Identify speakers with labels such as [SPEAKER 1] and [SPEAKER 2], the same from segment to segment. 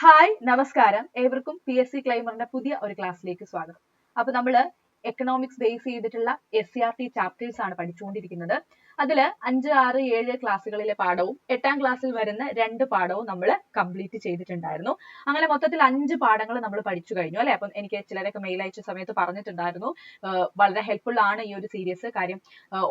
[SPEAKER 1] Hi നമസ്കാരം ഏവർക്കും PSC ക്ലൈമറിന്റെ പുതിയ ഒരു ക്ലാസ്സിലേക്ക് സ്വാഗതം. അപ്പോൾ നമ്മൾ എക്കണോമിക്സ് ബേസ് ചെയ്തിട്ടുള്ള SCRT ചാപ്റ്റേഴ്സ് ആണ് പഠിച്ചുകൊണ്ടിരിക്കുന്നത്. അതിൽ 5, 6, 7 ക്ലാസ്സുകളിലെ പാഠവും 8ാം ക്ലാസ്സിൽ വരുന്ന 2 പാഠവും നമ്മൾ കംപ്ലീറ്റ് ചെയ്തിട്ടുണ്ടായിരുന്നു. അങ്ങനെ മൊത്തത്തിൽ 5 പാഠങ്ങൾ നമ്മൾ പഠിച്ചു കഴിഞ്ഞു അല്ലേ. അപ്പം എനിക്ക് ചിലരൊക്കെ മെയിൽ അയച്ച സമയത്ത് പറഞ്ഞിട്ടുണ്ടായിരുന്നു വളരെ ഹെൽപ്ഫുൾ ആണ് ഈ ഒരു സീരീസ്. കാര്യം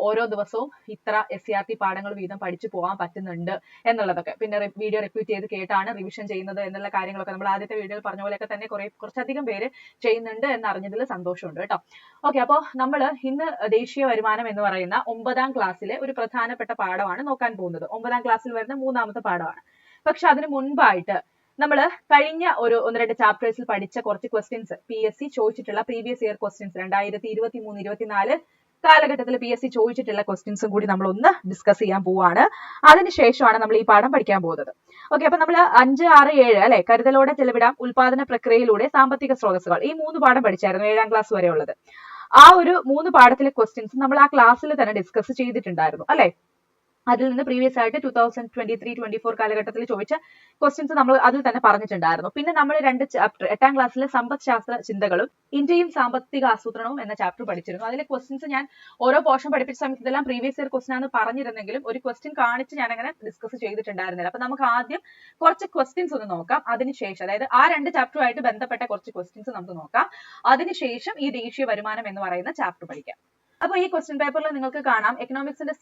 [SPEAKER 1] ഓരോ ദിവസവും ഇത്ര SCRT പാഠങ്ങൾ വീതം പഠിച്ചു പോകാൻ പറ്റുന്നുണ്ട് എന്നുള്ളതൊക്കെ. പിന്നെ വീഡിയോ റിപ്പീറ്റ് ചെയ്ത് കേട്ടാണ് റിവിഷൻ ചെയ്യുന്നത് എന്നുള്ള കാര്യങ്ങളൊക്കെ നമ്മൾ ആദ്യത്തെ വീഡിയോയിൽ പറഞ്ഞ പോലെയൊക്കെ തന്നെ കുറച്ചധികം പേര് ചെയ്യുന്നുണ്ട് എന്നറിഞ്ഞതിൽ സന്തോഷമുണ്ട് കേട്ടോ. ഓക്കെ, അപ്പോൾ നമ്മൾ ഇന്ന് ദേശീയ വരുമാനം എന്ന് പറയുന്ന 9ാം ക്ലാസ്സിലെ ഒരു പ്രധാനപ്പെട്ട പാഠമാണ് നോക്കാൻ പോകുന്നത്. 9ാം ക്ലാസ്സിൽ വരുന്ന 3ാമത്തെ പാഠമാണ്. പക്ഷെ അതിന് മുൻപായിട്ട് നമ്മൾ കഴിഞ്ഞ ഒരു 1-2 ചാപ്റ്റേഴ്സിൽ പഠിച്ച കുറച്ച് ക്വസ്റ്റ്യൻസ് PSC ചോദിച്ചിട്ടുള്ള പ്രീവിയസ് ഇയർ ക്വസ്റ്റ്യൻസ് 2023-24 കാലഘട്ടത്തിൽ PSC ചോദിച്ചിട്ടുള്ള ക്വസ്റ്റ്യൻസും കൂടി നമ്മൾ ഒന്ന് ഡിസ്കസ് ചെയ്യാൻ പോവാണ്. അതിനുശേഷമാണ് നമ്മൾ ഈ പാഠം പഠിക്കാൻ പോകുന്നത്. ഓക്കെ, അപ്പൊ നമ്മൾ 5, 6, 7 അല്ലെ, കരുതലോടെ ചെലവിടാം, ഉൽപാദന പ്രക്രിയയിലൂടെ സാമ്പത്തിക സ്രോതസ്സുകൾ, ഈ 3 പാഠം പഠിച്ചായിരുന്നു 7ാം ക്ലാസ് വരെ ഉള്ളത്. ആ ഒരു 3 പാഠത്തിലെ ക്വസ്റ്റ്യൻസ് നമ്മൾ ആ ക്ലാസ്സിൽ തന്നെ ഡിസ്കസ് ചെയ്തിട്ടുണ്ടായിരുന്നു അല്ലെ. അതിൽ നിന്ന് പ്രീവിയസ് ആയിട്ട് 2023-24 കാലഘട്ടത്തിൽ ചോദിച്ച ക്വസ്റ്റ്യൻസ് നമ്മൾ അതിൽ തന്നെ പറഞ്ഞിട്ടുണ്ടായിരുന്നു. പിന്നെ നമ്മൾ 2 ചാപ്റ്റർ 8ാം ക്ലാസ്സിലെ സമ്പദ് ശാസ്ത്ര ചിന്തകളും ഇന്ത്യയും സാമ്പത്തിക ആസൂത്രണവും എന്ന ചാപ്റ്റർ പഠിച്ചിരുന്നു. അതിലെ ക്വസ്റ്റ്യൻസ് ഞാൻ ഓരോ പോർഷൻ പഠിപ്പിച്ച സമയത്ത് ഇതെല്ലാം പ്രീവിയസ് ഇയർ ക്വസ്റ്റ്യൻ ആണ് പറഞ്ഞിരുന്നെങ്കിലും ഒരു ക്വസ്റ്റ്യൻ കാണിച്ച് ഞാൻ അങ്ങനെ ഡിസ്കസ് ചെയ്തിട്ടുണ്ടായിരുന്നില്ല. അപ്പൊ നമുക്ക് ആദ്യം കുറച്ച് ക്വസ്റ്റ്യൻസ് ഒന്ന് നോക്കാം. അതിനുശേഷം അതായത് ആ 2 ചാപ്റ്ററുമായിട്ട് ബന്ധപ്പെട്ട കുറച്ച് ക്വസ്റ്റ്യൻസ് നമുക്ക് നോക്കാം. അതിനുശേഷം ഈ ദേശീയ വരുമാനം എന്ന് പറയുന്ന ചാപ്റ്റർ പഠിക്കാം. അപ്പോൾ ഈ ക്വസ്റ്റ്യൻ പേപ്പറിൽ നിങ്ങൾക്ക് കാണാം എക്കണോമിക്സിന്റെ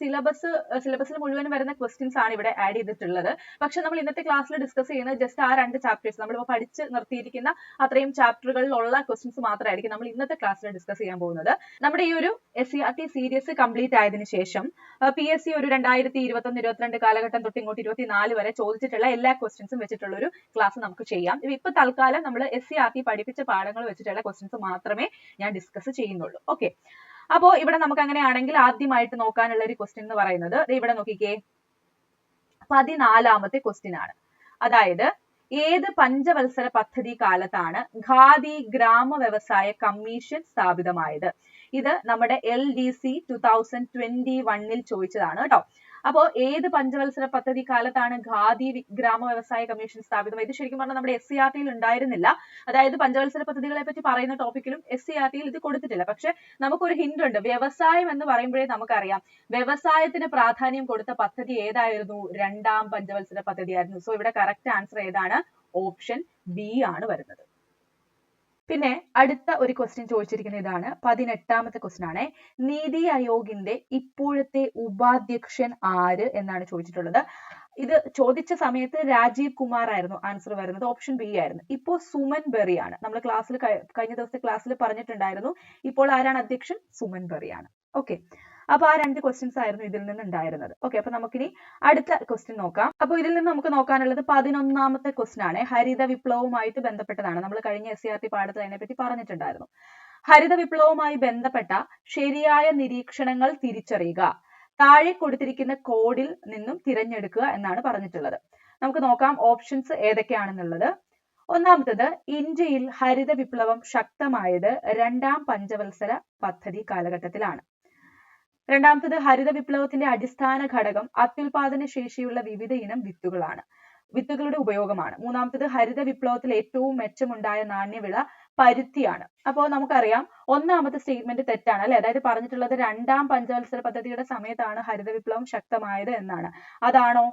[SPEAKER 1] സിലബസിൽ മുഴുവൻ വരുന്ന ക്വസ്റ്റ്യൻസ് ആണ് ഇവിടെ ആഡ് ചെയ്തിട്ടുള്ളത്. പക്ഷെ നമ്മൾ ഇന്നത്തെ ക്ലാസ്സിൽ ഡിസ്കസ് ചെയ്യുന്നത് ജസ്റ്റ് ആ 2 ചാപ്റ്റേഴ്സ് നമ്മളിപ്പോൾ പഠിച്ച് നിർത്തിയിരിക്കുന്ന അത്രയും ചാപ്റ്ററുകളിലുള്ള ക്വസ്റ്റ്യൻസ് മാത്രമായിരിക്കും നമ്മൾ ഇന്നത്തെ ക്ലാസ്സിൽ ഡിസ്കസ് ചെയ്യാൻ പോകുന്നത്. നമ്മുടെ ഈ ഒരു SCRT സീരീസ് കംപ്ലീറ്റ് ആയതിനു ശേഷം PSC ഒരു 2021-22 കാലഘട്ടം തൊട്ട് ഇങ്ങോട്ട് 24 വരെ ചോദിച്ചിട്ടുള്ള എല്ലാ ക്വസ്റ്റ്യൻസും വെച്ചിട്ടുള്ള ഒരു ക്ലാസ് നമുക്ക് ചെയ്യാം. ഇപ്പൊ തൽക്കാലം നമ്മൾ SCRT പഠിപ്പിച്ച പാഠങ്ങൾ വെച്ചിട്ടുള്ള ക്വസ്റ്റ്യൻസ് മാത്രമേ ഞാൻ ഡിസ്കസ് ചെയ്യുന്നുള്ളൂ. ഓക്കെ, അപ്പോ ഇവിടെ നമുക്ക് അങ്ങനെയാണെങ്കിൽ ആദ്യമായിട്ട് നോക്കാനുള്ള ഒരു ക്വസ്റ്റ്യൻ എന്ന് പറയുന്നത് ഇവിടെ നോക്കിക്കേ, 14ാമത്തെ ക്വസ്റ്റ്യൻ ആണ്. അതായത് ഏത് പഞ്ചവത്സര പദ്ധതി കാലത്താണ് ഖാദി ഗ്രാമ വ്യവസായ കമ്മീഷൻ സ്ഥാപിതമായത്? ഇത് നമ്മുടെ LDC 2021 ചോദിച്ചതാണ് കേട്ടോ. അപ്പോ ഏത് പഞ്ചവത്സര പദ്ധതി കാലത്താണ് ഖാദി ഗ്രാമ വ്യവസായ കമ്മീഷൻ സ്ഥാപിതമായത്? ഇത് ശരിക്കും പറഞ്ഞാൽ നമ്മുടെ SCRT ഉണ്ടായിരുന്നില്ല. അതായത് പഞ്ചവത്സര പദ്ധതികളെ പറ്റി പറയുന്ന ടോപ്പിക്കിലും SCRT ഇത് കൊടുത്തിട്ടില്ല. പക്ഷെ നമുക്കൊരു ഹിന്റ് ഉണ്ട്. വ്യവസായം എന്ന് പറയുമ്പോഴേ നമുക്കറിയാം വ്യവസായത്തിന് പ്രാധാന്യം കൊടുത്ത പദ്ധതി ഏതായിരുന്നു? 2ാം പഞ്ചവത്സര പദ്ധതിയായിരുന്നു. സോ ഇവിടെ കറക്റ്റ് ആൻസർ ഏതാണ്? ഓപ്ഷൻ B ആണ് വരുന്നത്. പിന്നെ അടുത്ത ഒരു ക്വസ്റ്റ്യൻ ചോദിച്ചിരിക്കുന്നത് ഇതാണ്, 18ാമത്തെ ക്വസ്റ്റ്യൻ ആണ്. നീതി ആയോഗിന്റെ ഇപ്പോഴത്തെ ഉപാധ്യക്ഷൻ ആര് എന്നാണ് ചോദിച്ചിട്ടുള്ളത്. ഇത് ചോദിച്ച സമയത്ത് രാജീവ് കുമാർ ആയിരുന്നു ആൻസർ വരുന്നത്. ഓപ്ഷൻ B ആയിരുന്നു. ഇപ്പോൾ സുമൻ ബെറി ആണ്. നമ്മൾ ക്ലാസ്സിൽ കഴിഞ്ഞ ദിവസത്തെ ക്ലാസ്സിൽ പറഞ്ഞിട്ടുണ്ടായിരുന്നു. ഇപ്പോൾ ആരാണ് അധ്യക്ഷൻ? സുമൻ ബെറി ആണ്. ഓക്കെ, അപ്പൊ ആ 2 ക്വസ്റ്റ്യൻസ് ആയിരുന്നു ഇതിൽ നിന്ന് ഉണ്ടായിരുന്നത്. ഓക്കെ, അപ്പൊ നമുക്കിനി അടുത്ത ക്വസ്റ്റ്യൻ നോക്കാം. അപ്പൊ ഇതിൽ നിന്ന് നമുക്ക് നോക്കാനുള്ളത് 11ാമത്തെ ക്വസ്റ്റ്യൻ ആണ്. ഹരിത വിപ്ലവവുമായിട്ട് ബന്ധപ്പെട്ടതാണ്. നമ്മൾ കഴിഞ്ഞ SCRT പാഠത്തിൽ അതിനെപ്പറ്റി പറഞ്ഞിട്ടുണ്ടായിരുന്നു. ഹരിത വിപ്ലവവുമായി ബന്ധപ്പെട്ട ശരിയായ നിരീക്ഷണങ്ങൾ തിരിച്ചറിയുക. താഴെ കൊടുത്തിരിക്കുന്ന കോഡിൽ നിന്നും തിരഞ്ഞെടുക്കുക എന്നാണ് പറഞ്ഞിട്ടുള്ളത്. നമുക്ക് നോക്കാം ഓപ്ഷൻസ് ഏതൊക്കെയാണെന്നുള്ളത്. ഒന്നാമത്തത്, ഇന്ത്യയിൽ ഹരിത വിപ്ലവം ശക്തമായത് 2ാം പഞ്ചവത്സര പദ്ധതി കാലഘട്ടത്തിലാണ്. രണ്ടാമത്തത്, ഹരിത വിപ്ലവത്തിന്റെ അടിസ്ഥാന ഘടകം അത്യുൽപാദന ശേഷിയുള്ള വിവിധ ഇനം വിത്തുകളാണ്, വിത്തുകളുടെ ഉപയോഗമാണ്. മൂന്നാമത്തത്, ഹരിത വിപ്ലവത്തിൽ ഏറ്റവും മെച്ചമുണ്ടായ നാണ്യവിള പരുത്തിയാണ്. അപ്പോൾ നമുക്കറിയാം ഒന്നാമത്തെ സ്റ്റേറ്റ്മെന്റ് തെറ്റാണ് അല്ലെ. അതായത് പറഞ്ഞിട്ടുള്ളത് 2ാം പഞ്ചവത്സര പദ്ധതിയുടെ സമയത്താണ് ഹരിത വിപ്ലവം ശക്തമായത് എന്നാണ്. അതാണോ?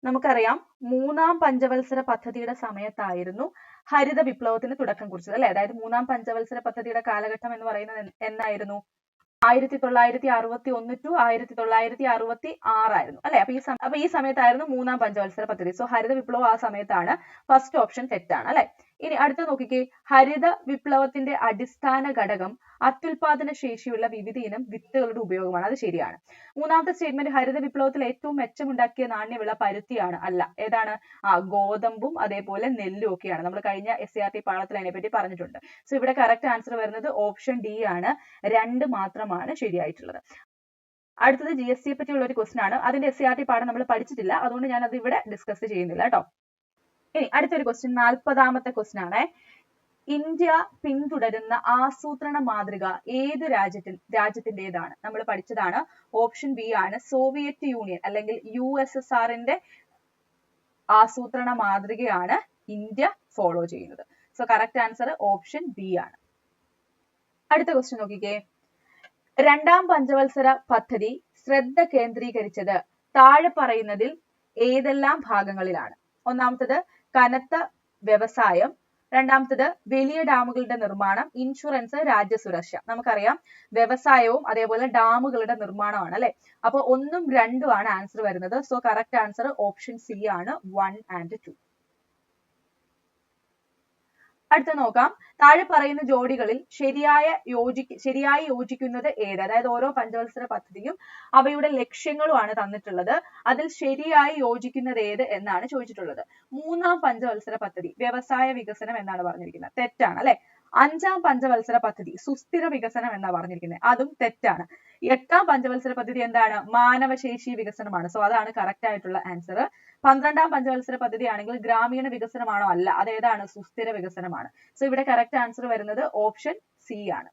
[SPEAKER 1] നമുക്കറിയാം 3ാം പഞ്ചവത്സര പദ്ധതിയുടെ സമയത്തായിരുന്നു ഹരിത വിപ്ലവത്തിന് തുടക്കം കുറിച്ചത് അല്ലെ. അതായത് 3ാം പഞ്ചവത്സര പദ്ധതിയുടെ കാലഘട്ടം എന്ന് പറയുന്നത് എന്നായിരുന്നു? 1961 to 1966 ആയിരുന്നു അല്ലെ. അപ്പൊ ഈ സമയത്തായിരുന്നു 3ാം പഞ്ചവത്സര പദ്ധതി. സോ ഹരിത വിപ്ലവം ആ സമയത്താണ്. ഫസ്റ്റ് ഓപ്ഷൻ തെറ്റാണ് അല്ലെ. ഇനി അടുത്ത നോക്കിക്കേ, ഹരിത വിപ്ലവത്തിന്റെ അടിസ്ഥാന ഘടകം അത്യുൽപാദന ശേഷിയുള്ള വിവിധ ഇനം വിത്തുകളുടെ ഉപയോഗമാണ്. അത് ശരിയാണ്. മൂന്നാമത്തെ സ്റ്റേറ്റ്മെന്റ്, ഹരിത വിപ്ലവത്തിൽ ഏറ്റവും മെച്ചമുണ്ടാക്കിയ നാണ്യവിള പരുത്തിയാണ്. അല്ല, ഏതാണ്? ഗോതമ്പും അതേപോലെ നെല്ലും ഒക്കെയാണ്. നമ്മൾ കഴിഞ്ഞ SCRT പാഠത്തിൽ അതിനെപ്പറ്റി പറഞ്ഞിട്ടുണ്ട്. സോ ഇവിടെ കറക്റ്റ് ആൻസർ വരുന്നത് ഓപ്ഷൻ D ആണ്. 2 മാത്രമാണ് ശരിയായിട്ടുള്ളത്. അടുത്തത് GST പറ്റിയുള്ള ഒരു ക്വസ്റ്റ്യൻ ആണ്. അതിന്റെ SCRT പാഠം നമ്മൾ പഠിച്ചിട്ടില്ല, അതുകൊണ്ട് ഞാൻ അത് ഇവിടെ ഡിസ്കസ് ചെയ്യുന്നില്ല കേട്ടോ. ഇനി അടുത്തൊരു ക്വസ്റ്റ്യൻ 40ാമത്തെ ക്വസ്റ്റ്യൻ ആണ്. ഇന്ത്യ പിന്തുടരുന്ന ആസൂത്രണ മാതൃക ഏത് രാജ്യത്തിന്റേതാണ്? നമ്മൾ പഠിച്ചതാണ്. ഓപ്ഷൻ B ആണ്. സോവിയറ്റ് യൂണിയൻ അല്ലെങ്കിൽ USSRന്റെ ആസൂത്രണ മാതൃകയാണ് ഇന്ത്യ ഫോളോ ചെയ്യുന്നത്. So correct answer option B ആണ്. അടുത്ത ക്വസ്റ്റ്യൻ നോക്കിക്കേ. രണ്ടാം പഞ്ചവത്സര പദ്ധതി ശ്രദ്ധ കേന്ദ്രീകരിച്ചത് താഴെ പറയുന്നതിൽ ഏതെല്ലാം ഭാഗങ്ങളിലാണ്? ഒന്നാമത്തത് കനത്ത വ്യവസായം, രണ്ടാമത്തത് വലിയ ഡാമുകളുടെ നിർമ്മാണം, ഇൻഷുറൻസ്, രാജ്യസുരക്ഷ. നമുക്കറിയാം വ്യവസായവും അതേപോലെ ഡാമുകളുടെ നിർമ്മാണമാണ് അല്ലെ. അപ്പൊ 1ഉം 2ഉം ആണ് ആൻസർ വരുന്നത്. So correct answer option C ആണ് 1 and 2. അടുത്ത നോക്കാം. താഴെ പറയുന്ന ജോഡികളിൽ ശരിയായി യോജിക്കുന്നത് ഏത്? അതായത് ഓരോ പഞ്ചവത്സര പദ്ധതിയും അവയുടെ ലക്ഷ്യങ്ങളുമാണ് തന്നിട്ടുള്ളത്. അതിൽ ശരിയായി യോജിക്കുന്നത് ഏത് എന്നാണ് ചോദിച്ചിട്ടുള്ളത്. 3ആം പഞ്ചവത്സര പദ്ധതി വ്യവസായ വികസനം എന്നാണ് പറഞ്ഞിരിക്കുന്നത്. തെറ്റാണ് അല്ലെ. 5ആം പഞ്ചവത്സര പദ്ധതി സുസ്ഥിര വികസനം എന്നാണ് പറഞ്ഞിരിക്കുന്നത്. അതും തെറ്റാണ്. 8ആം പഞ്ചവത്സര പദ്ധതി എന്താണ്? മാനവശേഷി വികസനമാണ്. സോ അതാണ് കറക്റ്റ് ആയിട്ടുള്ള ആൻസർ. 12ആം പഞ്ചവത്സര പദ്ധതി ആണെങ്കിൽ ഗ്രാമീണ വികസനമാണോ? അല്ല. അതേതാണ്? സുസ്ഥിര വികസനമാണ്. സോ ഇവിടെ കറക്റ്റ് ആൻസർ വരുന്നത് ഓപ്ഷൻ സി ആണ്.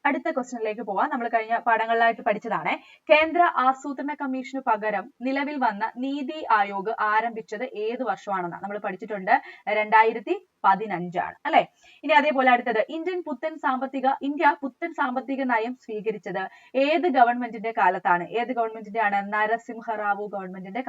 [SPEAKER 1] അടുത്ത ക്വസ്റ്റ്യനിലേക്ക് പോവാം. നമ്മൾ കഴിഞ്ഞ പാഠങ്ങളിലായിട്ട് പഠിച്ചതാണ്. കേന്ദ്ര ആസൂത്രണ കമ്മീഷന് പകരം നിലവിൽ വന്ന നീതി ആയോഗ് ആരംഭിച്ചത് ഏത് വർഷമാണെന്നാണ് നമ്മൾ പഠിച്ചിട്ടുണ്ട്. 2015 ആണ് അല്ലെ. ഇനി അതേപോലെ അടുത്തത് ഇന്ത്യ പുത്തൻ സാമ്പത്തിക നയം സ്വീകരിച്ചത് ഏത് ഗവൺമെന്റിന്റെ കാലത്താണ്? ഏത് ഗവൺമെന്റിന്റെ ആണ്? നരസിംഹറാവു ഗവൺമെന്റിന്റെ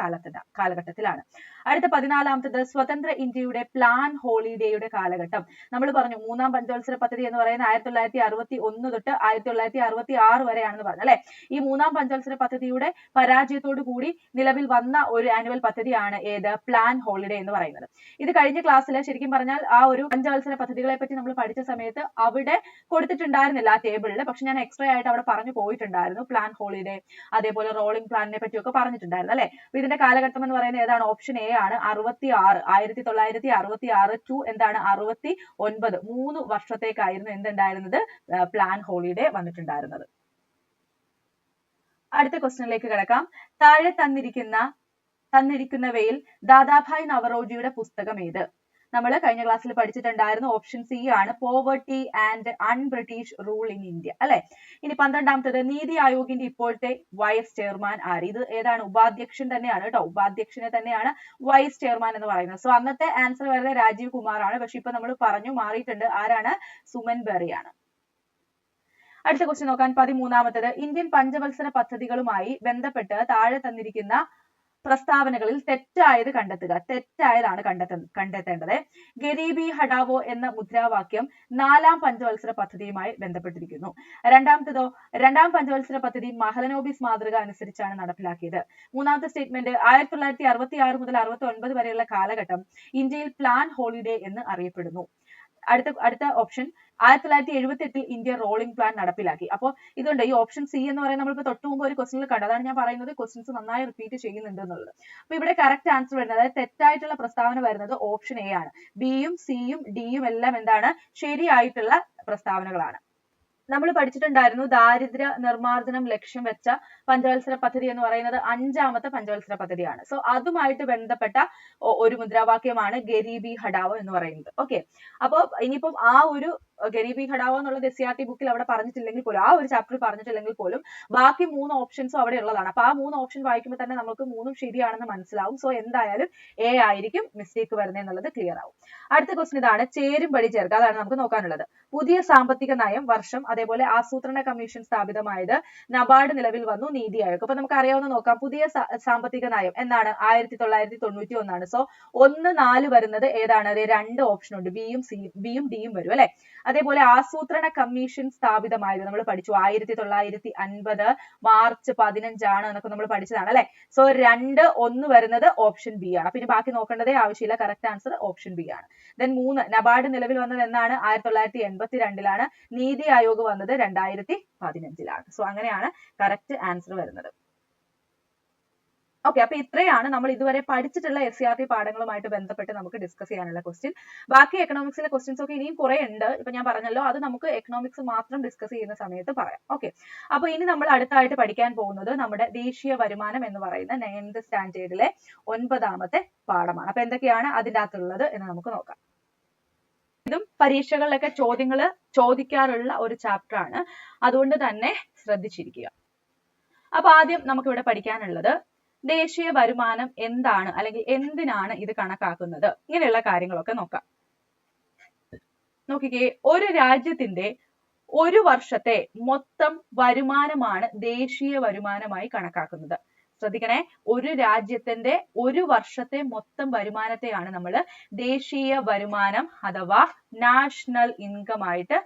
[SPEAKER 1] കാലഘട്ടത്തിലാണ്. അടുത്ത 14ാമത്തത് സ്വതന്ത്ര ഇന്ത്യയുടെ പ്ലാൻ ഹോളിഡേയുടെ കാലഘട്ടം. നമ്മൾ പറഞ്ഞു 3ആം പഞ്ചവത്സര പദ്ധതി എന്ന് പറയുന്നത് 1961 തൊട്ട് 1966 വരെയാണെന്ന് പറഞ്ഞു അല്ലെ. ഈ 3ആം പഞ്ചവത്സര പദ്ധതിയുടെ പരാജയത്തോടു കൂടി നിലവിൽ വന്ന ഒരു ആനുവൽ പദ്ധതിയാണ് ഏത്? പ്ലാൻ ഹോളിഡേ എന്ന് പറയുന്നത്. ഇത് കഴിഞ്ഞ ക്ലാസ്സിൽ ശരിക്കും പറഞ്ഞാൽ ആ ഒരു പഞ്ചവത്സര പദ്ധതികളെ പറ്റി നമ്മൾ പഠിച്ച സമയത്ത് അവിടെ കൊടുത്തിട്ടുണ്ടായിരുന്നില്ല ആ ടേബിളിൽ. പക്ഷെ ഞാൻ എക്സ്ട്രാ ആയിട്ട് അവിടെ പറഞ്ഞു പോയിട്ടുണ്ടായിരുന്നു. പ്ലാൻ ഹോളിഡേ അതേപോലെ റോളിംഗ് പ്ലാനിനെ പറ്റിയൊക്കെ പറഞ്ഞിട്ടുണ്ടായിരുന്നു അല്ലെ. അപ്പൊ ഇതിന്റെ കാലഘട്ടം എന്ന് പറയുന്നത് ഏതാണ്? ഓപ്ഷൻ എ ആണ്. 66 1966 ടു എന്താണ് 69 3 വർഷത്തേക്കായിരുന്നു എന്തുണ്ടായിരുന്നത്? പ്ലാൻ ഹോളിഡേ വന്നിട്ടുണ്ടായിരുന്നത്. അടുത്ത ക്വസ്റ്റ്യനിലേക്ക് കിടക്കാം. താഴെ തന്നിരിക്കുന്നവയിൽ ദാദാഭായ് നവറോജിയുടെ പുസ്തകം ഏത്? നമ്മൾ കഴിഞ്ഞ ക്ലാസ്സിൽ പഠിച്ചിട്ടുണ്ടായിരുന്നു. ഓപ്ഷൻ സി ആണ്. Poverty and un-British rule in India അല്ലെ. ഇനി 12ാമത്തത് നീതി ആയോഗിന്റെ ഇപ്പോഴത്തെ വൈസ് ചെയർമാൻ ആര്? ഇത് ഏതാണ്? ഉപാധ്യക്ഷൻ തന്നെയാണ് കേട്ടോ. ഉപാധ്യക്ഷനെ തന്നെയാണ് വൈസ് ചെയർമാൻ എന്ന് പറയുന്നത്. സോ അന്നത്തെ ആൻസർ വരുന്നത് രാജീവ് കുമാർ ആണ്. പക്ഷെ ഇപ്പൊ നമ്മൾ പറഞ്ഞു മാറിയിട്ടുണ്ട്. ആരാണ്? സുമൻ ബെറി ആണ്. അടുത്ത ക്വസ്റ്റ്യൻ നോക്കാൻ. 13ാമത്തത് ഇന്ത്യൻ പഞ്ചവത്സര പദ്ധതികളുമായി ബന്ധപ്പെട്ട് താഴെ തന്നിരിക്കുന്ന പ്രസ്താവനകളിൽ തെറ്റായത് കണ്ടെത്തുക. തെറ്റായതാണ് കണ്ടെത്തേണ്ടത്. ഗരീബി ഹഠാവോ എന്ന മുദ്രാവാക്യം 4ആം പഞ്ചവത്സര പദ്ധതിയുമായി ബന്ധപ്പെട്ടിരിക്കുന്നു. രണ്ടാമത്തേതോ? 2ആം പഞ്ചവത്സര പദ്ധതി മഹലനോബിസ് മാതൃക അനുസരിച്ചാണ് നടപ്പിലാക്കിയത്. 3ാമത്തെ സ്റ്റേറ്റ്മെന്റ് 1966 മുതൽ 69 വരെയുള്ള കാലഘട്ടം ഇന്ത്യയിൽ പ്ലാൻ ഹോളിഡേ എന്ന് അറിയപ്പെടുന്നു. അടുത്ത ഓപ്ഷൻ 1978 ഇന്ത്യ റോളിംഗ് പ്ലാൻ നടപ്പിലാക്കി. അപ്പോൾ ഇതുണ്ട് ഈ ഓപ്ഷൻ സി എന്ന് പറയുന്നത് നമ്മളിപ്പോൾ തൊട്ട് മുമ്പ് ഒരു ക്വസ്റ്റ്യനിൽ കണ്ടു. അതാണ് ഞാൻ പറയുന്നത് ക്വസ്റ്റ്യൻസ് നന്നായി റിപ്പീറ്റ് ചെയ്യുന്നുണ്ട് എന്നുള്ളത്. അപ്പൊ ഇവിടെ കറക്റ്റ് ആൻസർ വരുന്നത്, അതായത് തെറ്റായിട്ടുള്ള പ്രസ്താവന വരുന്നത് ഓപ്ഷൻ എ ആണ്. ബിയും സിയും ഡിയും എല്ലാം എന്താണ്? ശരിയായിട്ടുള്ള പ്രസ്താവനകളാണ്. നമ്മൾ പഠിച്ചിട്ടുണ്ടായിരുന്നു ദാരിദ്ര്യ നിർമ്മാർജ്ജനം ലക്ഷ്യം വെച്ച പഞ്ചവത്സര പദ്ധതി എന്ന് പറയുന്നത് 5ാമത്തെ പഞ്ചവത്സര പദ്ധതിയാണ്. സോ അതുമായിട്ട് ബന്ധപ്പെട്ട ഒരു മുദ്രാവാക്യമാണ് ഗരീബി ഹഠാവോ എന്ന് പറയുന്നത്. ഓക്കെ. അപ്പോൾ ഇനിയിപ്പം ആ ഒരു ഗരീബി ഹഠാവോ എന്നുള്ളത് SCERT ബുക്കിൽ അവിടെ പറഞ്ഞിട്ടില്ലെങ്കിൽ പോലും, ആ ഒരു ചാപ്റ്ററിൽ പറഞ്ഞിട്ടില്ലെങ്കിൽ പോലും ബാക്കി 3 ഓപ്ഷൻസും അവിടെ ഉള്ളതാണ്. അപ്പൊ ആ 3 ഓപ്ഷൻ വായിക്കുമ്പോൾ തന്നെ നമുക്ക് 3ഉം ശരിയാണെന്ന് മനസ്സിലാവും. സോ എന്തായാലും എ ആയിരിക്കും മിസ്റ്റേക്ക് വരുന്നത് എന്നുള്ളത് ക്ലിയർ ആവും. അടുത്ത ക്വസ്റ്റ്യൻ ഇതാണ്. ചേരുംപടി ചേർക്കുക. അതാണ് നമുക്ക് നോക്കാനുള്ളത്. പുതിയ സാമ്പത്തിക നയം വർഷം, അതേപോലെ ആസൂത്രണ കമ്മീഷൻ സ്ഥാപിതമായത്, നബാർഡ് നിലവിൽ വന്നു, നീതി ആയോഗ്. അപ്പൊ നമുക്ക് അറിയാവുന്ന നോക്കാം. പുതിയ സാമ്പത്തിക നയം എന്നാണ് 1991 ആണ്. സോ 1, 4 വരുന്നത് ഏതാണ്? 2 ഓപ്ഷൻ ഉണ്ട്. ബിയും ഡിയും വരും അല്ലെ. അതേപോലെ ആസൂത്രണ കമ്മീഷൻ സ്ഥാപിതമായത് നമ്മൾ പഠിച്ചു 1950 മാർച്ച് 15 ആണ് എന്നൊക്കെ നമ്മൾ പഠിച്ചതാണ് അല്ലെ. സോ 2, 1 വരുന്നത് ഓപ്ഷൻ ബി ആണ്. പിന്നെ ബാക്കി നോക്കേണ്ടതേ ആവശ്യമില്ല. കറക്റ്റ് ആൻസർ ഓപ്ഷൻ ബി ആണ്. ദെൻ 3 നബാർഡ് നിലവിൽ വന്നത് എന്നാണ്? 1982 നീതി ആയോഗ് വന്നത് 2015 സോ അങ്ങനെയാണ് കറക്റ്റ് ആൻസർ വരുന്നത്. ഓക്കെ. അപ്പൊ ഇത്രയാണ് നമ്മൾ ഇതുവരെ പഠിച്ചിട്ടുള്ള SCERT പാഠങ്ങളുമായിട്ട് ബന്ധപ്പെട്ട് നമുക്ക് ഡിസ്കസ് ചെയ്യാനുള്ള ക്വസ്റ്റ്യൻ. ബാക്കി എക്കണോമിക്സിലെ ക്വസ്റ്റ്യൻസ് ഒക്കെ ഇനിയും കുറെ ഉണ്ട്. ഇപ്പൊ ഞാൻ പറഞ്ഞല്ലോ, അത് നമുക്ക് എക്കണോമിക്സ് മാത്രം ഡിസ്കസ് ചെയ്യുന്ന സമയത്ത് പറയാം. ഓക്കെ. അപ്പൊ ഇനി നമ്മൾ അടുത്തായിട്ട് പഠിക്കാൻ പോകുന്നത് നമ്മുടെ ദേശീയ വരുമാനം എന്ന് പറയുന്ന 9th സ്റ്റാൻഡേർഡിലെ 9ാമത്തെ പാഠമാണ്. അപ്പൊ എന്തൊക്കെയാണ് അതിൻ്റെ അകത്തുള്ളത് എന്ന് നമുക്ക് നോക്കാം. ഇതും പരീക്ഷകളിലൊക്കെ ചോദ്യങ്ങൾ ചോദിക്കാറുള്ള ഒരു ചാപ്റ്റർ ആണ്. അതുകൊണ്ട് തന്നെ ശ്രദ്ധിച്ചിരിക്കുക. അപ്പൊ ആദ്യം നമുക്ക് ഇവിടെ പഠിക്കാനുള്ളത് ദേശീയ വരുമാനം എന്താണ് അല്ലെങ്കിൽ എന്തിനാണ് ഇത് കണക്കാക്കുന്നത്? ഇങ്ങനെയുള്ള കാര്യങ്ങളൊക്കെ നോക്കാം. നോക്കിക്കേ, ഒരു രാജ്യത്തിന്റെ ഒരു വർഷത്തെ മൊത്തം വരുമാനമാണ് ദേശീയ വരുമാനമായി കണക്കാക്കുന്നത്. ശ്രദ്ധിക്കണേ, ഒരു രാജ്യത്തിന്റെ ഒരു വർഷത്തെ മൊത്തം വരുമാനത്തെയാണ് നമ്മൾ ദേശീയ വരുമാനം അഥവാ നാഷണൽ ഇൻകം ആയിട്ട്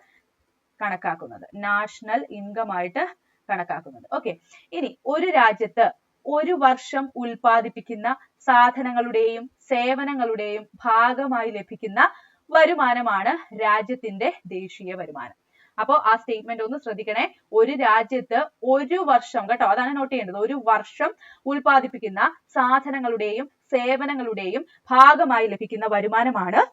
[SPEAKER 1] കണക്കാക്കുന്നത്. നാഷണൽ ഇൻകം ആയിട്ട് കണക്കാക്കുന്നത്. ഓക്കെ, ഇനി ഒരു രാജ്യത്ത് ഒരു വർഷം ഉൽപ്പാദിപ്പിക്കുന്ന സാധനങ്ങളുടെയും സേവനങ്ങളുടെയും ഭാഗമായി ലഭിക്കുന്ന വരുമാനമാണ് രാജ്യത്തിന്റെ ദേശീയ വരുമാനം. അപ്പോ ആ സ്റ്റേറ്റ്മെന്റ് ഒന്ന് ശ്രദ്ധിക്കണേ. ഒരു രാജ്യത്ത് ഒരു വർഷം, കേട്ടോ, അതാണ് നോട്ട് ചെയ്യേണ്ടത്, ഒരു വർഷം ഉൽപ്പാദിപ്പിക്കുന്ന സാധനങ്ങളുടെയും സേവനങ്ങളുടെയും ഭാഗമായി ലഭിക്കുന്ന വരുമാനമാണ്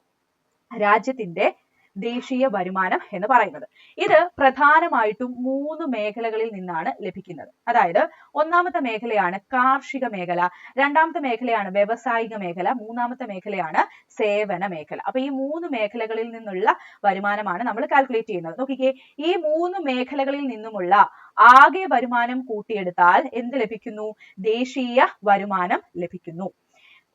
[SPEAKER 1] രാജ്യത്തിന്റെ ദേശീയ വരുമാനം എന്ന് പറയുന്നത്. ഇത് പ്രധാനമായിട്ടും 3 മേഖലകളിൽ നിന്നാണ് ലഭിക്കുന്നത്. അതായത് ഒന്നാമത്തെ മേഖലയാണ് കാർഷിക മേഖല, രണ്ടാമത്തെ മേഖലയാണ് വ്യവസായിക മേഖല, മൂന്നാമത്തെ മേഖലയാണ് സേവന മേഖല. അപ്പൊ ഈ 3 മേഖലകളിൽ നിന്നുള്ള വരുമാനമാണ് നമ്മൾ കാൽക്കുലേറ്റ് ചെയ്യുന്നത്. നോക്കിക്കേ, ഈ 3 മേഖലകളിൽ നിന്നുമുള്ള ആകെ വരുമാനം കൂട്ടിയെടുത്താൽ എന്ത് ലഭിക്കുന്നു? ദേശീയ വരുമാനം ലഭിക്കുന്നു.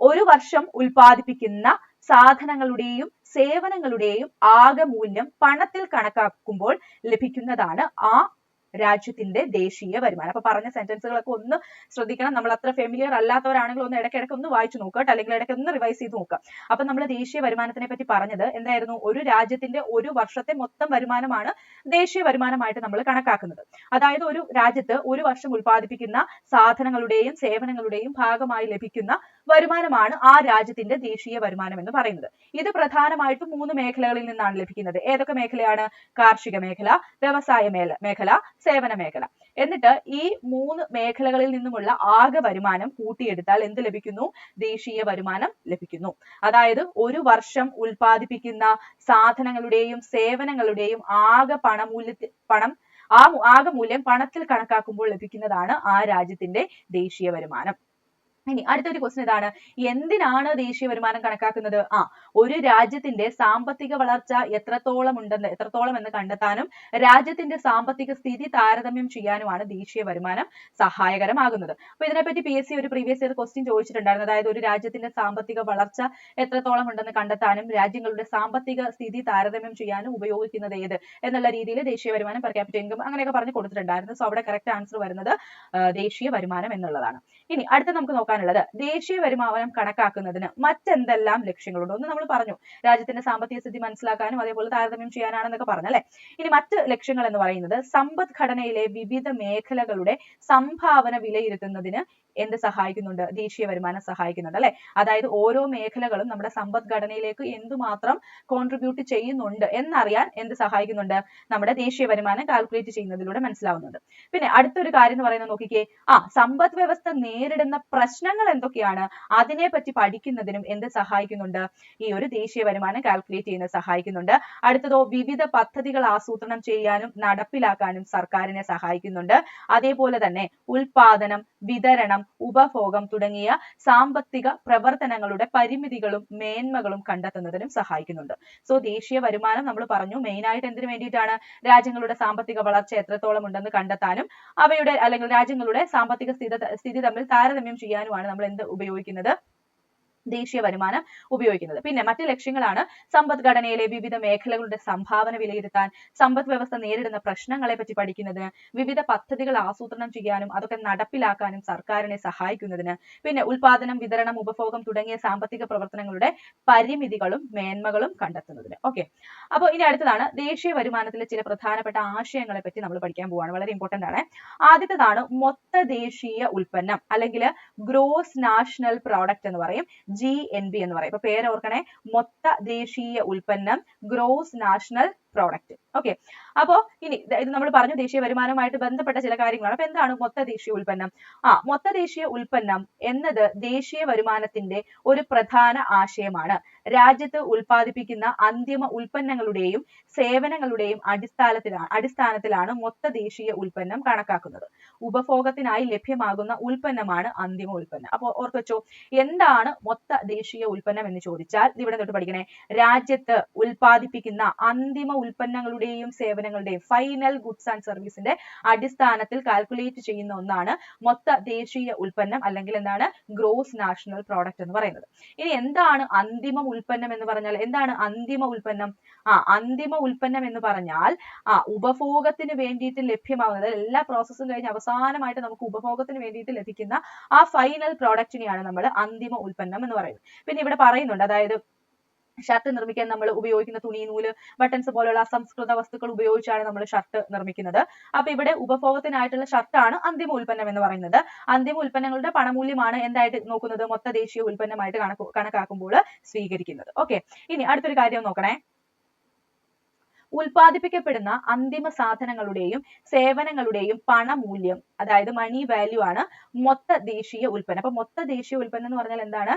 [SPEAKER 1] ഒരു വർഷം ഉൽപ്പാദിപ്പിക്കുന്ന സാധനങ്ങളുടെയും സേവനങ്ങളുടെയും ആകെ മൂല്യം പണത്തിൽ കണക്കാക്കുമ്പോൾ ലഭിക്കുന്നതാണ് ആ രാജ്യത്തിന്റെ ദേശീയ വരുമാനം. അപ്പൊ പറഞ്ഞ സെന്റൻസുകളൊക്കെ ഒന്ന് ശ്രദ്ധിക്കണം. നമ്മൾ അത്ര ഫെമിലിയർ അല്ലാത്തവരാണെങ്കിൽ ഒന്ന് ഇടയ്ക്കിടയ്ക്ക് ഒന്ന് വായിച്ചു നോക്കുക, അല്ലെങ്കിൽ ഇടയ്ക്ക് ഒന്ന് റിവൈസ് ചെയ്ത് നോക്കുക. അപ്പൊ നമ്മൾ ദേശീയ വരുമാനത്തിനെ പറ്റി പറഞ്ഞത് എന്തായിരുന്നു? ഒരു രാജ്യത്തിന്റെ ഒരു വർഷത്തെ മൊത്തം വരുമാനമാണ് ദേശീയ വരുമാനമായിട്ട് നമ്മൾ കണക്കാക്കുന്നത്. അതായത് ഒരു രാജ്യത്ത് ഒരു വർഷം ഉൽപ്പാദിപ്പിക്കുന്ന സാധനങ്ങളുടെയും സേവനങ്ങളുടെയും ഭാഗമായി ലഭിക്കുന്ന വരുമാനമാണ് ആ രാജ്യത്തിന്റെ ദേശീയ വരുമാനം എന്ന് പറയുന്നത്. ഇത് പ്രധാനമായിട്ടും 3 മേഖലകളിൽ നിന്നാണ് ലഭിക്കുന്നത്. ഏതൊക്കെ മേഖലയാണ്? കാർഷിക മേഖല, വ്യവസായ മേഖല, സേവന മേഖല. എന്നിട്ട് ഈ 3 മേഖലകളിൽ നിന്നുമുള്ള ആകെ വരുമാനം കൂട്ടിയെടുത്താൽ എന്ത് ലഭിക്കുന്നു? ദേശീയ വരുമാനം ലഭിക്കുന്നു. അതായത് ഒരു വർഷം ഉൽപ്പാദിപ്പിക്കുന്ന സാധനങ്ങളുടെയും സേവനങ്ങളുടെയും ആകെ ആകെ മൂല്യം പണത്തിൽ കണക്കാക്കുമ്പോൾ ലഭിക്കുന്നതാണ് ആ രാജ്യത്തിന്റെ ദേശീയ വരുമാനം. ഇനി അടുത്തൊരു ക്വസ്റ്റ്യൻ ഇതാണ്, എന്തിനാണ് ദേശീയ വരുമാനം കണക്കാക്കുന്നത്? ഒരു രാജ്യത്തിന്റെ സാമ്പത്തിക വളർച്ച എത്രത്തോളം എന്ന് കണ്ടെത്താനും രാജ്യത്തിന്റെ സാമ്പത്തിക സ്ഥിതി താരതമ്യം ചെയ്യാനുമാണ് ദേശീയ വരുമാനം സഹായകരമാകുന്നത്. അപ്പൊ ഇതിനെപ്പറ്റി PSC ഒരു പ്രീവിയസ് ഇയർ ക്വസ്റ്റ്യൻ ചോദിച്ചിട്ടുണ്ടായിരുന്നു. അതായത് ഒരു രാജ്യത്തിന്റെ സാമ്പത്തിക വളർച്ച എത്രത്തോളം ഉണ്ടെന്ന് കണ്ടെത്താനും രാജ്യങ്ങളുടെ സാമ്പത്തിക സ്ഥിതി താരതമ്യം ചെയ്യാനും ഉപയോഗിക്കുന്നത് ഏത് എന്നുള്ള രീതിയിൽ ദേശീയ വരുമാനം, പെർ ക്യാപിറ്റ ഇൻകം അങ്ങനെയൊക്കെ പറഞ്ഞ് കൊടുത്തിട്ടുണ്ടായിരുന്നു. സോ അവിടെ കറക്റ്റ് ആൻസർ വരുന്നത് ദേശീയ വരുമാനം എന്നുള്ളതാണ്. ഇനി അടുത്ത നമുക്ക് നോക്കാനുള്ളത് ദേശീയ വരുമാനം കണക്കാക്കുന്നതിന് മറ്റെന്തെല്ലാം ലക്ഷ്യങ്ങളുണ്ട്? ഒന്ന് നമ്മൾ പറഞ്ഞു, രാജ്യത്തിന്റെ സാമ്പത്തിക സ്ഥിതി മനസ്സിലാക്കാനും അതേപോലെ താരതമ്യം ചെയ്യാനാണെന്നൊക്കെ പറഞ്ഞല്ലേ. ഇനി മറ്റ് ലക്ഷ്യങ്ങൾ എന്ന് പറയുന്നത് സമ്പദ്ഘടനയിലെ വിവിധ മേഖലകളുടെ സംഭാവന വിലയിരുത്തുന്നതിന് എന്ത് സഹായിക്കുന്നുണ്ട്? ദേശീയ വരുമാനം സഹായിക്കുന്നുണ്ട് അല്ലെ. അതായത് ഓരോ മേഖലകളും നമ്മുടെ സമ്പദ്ഘടനയിലേക്ക് എന്തുമാത്രം കോൺട്രിബ്യൂട്ട് ചെയ്യുന്നുണ്ട് എന്നറിയാൻ എന്ത് സഹായിക്കുന്നുണ്ട്? നമ്മുടെ ദേശീയ വരുമാനം കാൽക്കുലേറ്റ് ചെയ്യുന്നതിലൂടെ മനസ്സിലാവുന്നുണ്ട്. പിന്നെ അടുത്തൊരു കാര്യം എന്ന് പറയുന്നത് നോക്കിക്കേ, സമ്പദ് വ്യവസ്ഥ നേരിടുന്ന പ്രശ്നങ്ങൾ എന്തൊക്കെയാണ് അതിനെ പറ്റി പഠിക്കുന്നതിനും എന്ത് സഹായിക്കുന്നുണ്ട്? ഈ ഒരു ദേശീയ വരുമാനം കാൽക്കുലേറ്റ് ചെയ്യുന്നത് സഹായിക്കുന്നുണ്ട്. അടുത്തതോ വിവിധ പദ്ധതികൾ ആസൂത്രണം ചെയ്യാനും നടപ്പിലാക്കാനും സർക്കാരിനെ സഹായിക്കുന്നുണ്ട്. അതേപോലെ തന്നെ ഉൽപാദനം, വിതരണം, ഉപഭോഗം തുടങ്ങിയ സാമ്പത്തിക പ്രവർത്തനങ്ങളുടെ പരിമിതികളും മേന്മകളും കണ്ടെത്തുന്നതിനും സഹായിക്കുന്നുണ്ട്. സോ ദേശീയ വരുമാനം നമ്മൾ പറഞ്ഞു മെയിൻ ആയിട്ട് എന്തിനു വേണ്ടിയിട്ടാണ്? രാജ്യങ്ങളുടെ സാമ്പത്തിക വളർച്ച എത്രത്തോളം ഉണ്ടെന്ന് കണ്ടെത്താനും അവയുടെ അല്ലെങ്കിൽ രാജ്യങ്ങളുടെ സാമ്പത്തിക സ്ഥിതി തമ്മിൽ താരതമ്യം ചെയ്യാനുമാണ് നമ്മൾ എന്ത് ഉപയോഗിക്കുന്നത്? ദേശീയ വരുമാനം ഉപയോഗിക്കുന്നത്. പിന്നെ മറ്റ് ലക്ഷ്യങ്ങളാണ് സമ്പദ്ഘടനയിലെ വിവിധ മേഖലകളുടെ സംഭാവന വിലയിരുത്താൻ, സമ്പദ് വ്യവസ്ഥ നേരിടുന്ന പ്രശ്നങ്ങളെ പറ്റി പഠിക്കുന്നതിന്, വിവിധ പദ്ധതികൾ ആസൂത്രണം ചെയ്യാനും അതൊക്കെ നടപ്പിലാക്കാനും സർക്കാരിനെ സഹായിക്കുന്നതിന്, പിന്നെ ഉൽപാദനം, വിതരണം, ഉപഭോഗം തുടങ്ങിയ സാമ്പത്തിക പ്രവർത്തനങ്ങളുടെ പരിമിതികളും മേന്മകളും കണ്ടെത്തുന്നതിന്. ഓക്കെ, അപ്പോൾ ഇനി അടുത്തതാണ് ദേശീയ വരുമാനത്തിലെ ചില പ്രധാനപ്പെട്ട ആശയങ്ങളെ പറ്റി നമ്മൾ പഠിക്കാൻ പോവാണ്. വളരെ ഇമ്പോർട്ടന്റ് ആണ്. ആദ്യത്തേതാണ് മൊത്ത ദേശീയ ഉൽപ്പന്നം അല്ലെങ്കിൽ ഗ്രോസ് നാഷണൽ പ്രോഡക്റ്റ് എന്ന് പറയും, GNP എന്ന് പറയും. ഇപ്പൊ പേര് ഓർക്കണേ, മൊത്ത ദേശീയ ഉൽപ്പന്നം, ഗ്രോസ് നാഷണൽ പ്രോഡക്റ്റ്. ഓക്കെ, അപ്പോ ഇനി ഇത് നമ്മൾ പറഞ്ഞു ദേശീയ വരുമാനവുമായിട്ട് ബന്ധപ്പെട്ട ചില കാര്യങ്ങളാണ്. അപ്പൊ എന്താണ് മൊത്ത ദേശീയ ഉൽപ്പന്നം? മൊത്ത ദേശീയ ഉൽപ്പന്നം എന്നത് ദേശീയ വരുമാനത്തിന്റെ ഒരു പ്രധാന ആശയമാണ്. രാജ്യത്ത് ഉൽപ്പാദിപ്പിക്കുന്ന അന്തിമ ഉൽപ്പന്നങ്ങളുടെയും സേവനങ്ങളുടെയും അടിസ്ഥാനത്തിലാണ് മൊത്ത ദേശീയ ഉൽപ്പന്നം കണക്കാക്കുന്നത്. ഉപഭോഗത്തിനായി ലഭ്യമാകുന്ന ഉൽപ്പന്നമാണ് അന്തിമ ഉൽപ്പന്നം. അപ്പോൾ ഓർത്തു വെച്ചോ, എന്താണ് മൊത്ത ദേശീയ ഉൽപ്പന്നം എന്ന് ചോദിച്ചാൽ ഇവിടെ തൊട്ട് പഠിക്കണേ, രാജ്യത്ത് ഉൽപ്പാദിപ്പിക്കുന്ന അന്തിമ ഉൽപ്പന്നങ്ങളുടെയും സേവനങ്ങളുടെയും ഫൈനൽ ഗുഡ്സ് ആൻഡ് സർവീസിന്റെ അടിസ്ഥാനത്തിൽ കാൽക്കുലേറ്റ് ചെയ്യുന്ന ഒന്നാണ് മൊത്ത ദേശീയ ഉൽപ്പന്നം അല്ലെങ്കിൽ എന്താണ് ഗ്രോസ് നാഷണൽ പ്രോഡക്റ്റ് എന്ന് പറയുന്നത്. ഇനി എന്താണ് അന്തിമ ഉൽപ്പന്നം എന്ന് പറഞ്ഞാൽ എന്താണ് അന്തിമ ഉൽപ്പന്നം? അന്തിമ ഉൽപ്പന്നം എന്ന് പറഞ്ഞാൽ ഉപഭോഗത്തിന് വേണ്ടിയിട്ട് ലഭ്യമാവുന്നത് എല്ലാ പ്രോസസ്സും കഴിഞ്ഞ് അവസാനമായിട്ട് നമുക്ക് ഉപഭോഗത്തിന് വേണ്ടിയിട്ട് ലഭിക്കുന്ന ആ ഫൈനൽ പ്രോഡക്റ്റിനെയാണ് നമ്മൾ അന്തിമ ഉൽപ്പന്നം എന്ന് പറയുന്നത്. പിന്നെ ഇവിടെ പറയുന്നുണ്ട്, അതായത് ഷർട്ട് നിർമ്മിക്കാൻ നമ്മൾ ഉപയോഗിക്കുന്ന തുണി, നൂല്, ബട്ടൺസ് പോലുള്ള അസംസ്കൃത വസ്തുക്കൾ ഉപയോഗിച്ചാണ് നമ്മൾ ഷർട്ട് നിർമ്മിക്കുന്നത്. അപ്പൊ ഇവിടെ ഉപഭോഗത്തിനായിട്ടുള്ള ഷർട്ടാണ് അന്തിമ ഉൽപ്പന്നം എന്ന് പറയുന്നത്. അന്തിമ ഉൽപ്പന്നങ്ങളുടെ പണമൂല്യമാണ് എന്തായിട്ട് നോക്കുന്നത്? മൊത്ത ദേശീയ ഉൽപ്പന്നമായിട്ട് കണക്കാക്കുമ്പോൾ സ്വീകരിക്കുന്നത്. ഓക്കെ, ഇനി അടുത്തൊരു കാര്യം നോക്കണേ. ഉൽപ്പാദിപ്പിക്കപ്പെടുന്ന അന്തിമ സാധനങ്ങളുടെയും സേവനങ്ങളുടെയും പണമൂല്യം, അതായത് മണി വാല്യൂ ആണ് മൊത്ത ദേശീയ ഉൽപ്പന്നം. അപ്പൊ മൊത്ത ദേശീയ ഉൽപ്പന്നം എന്ന് പറഞ്ഞാൽ എന്താണ്?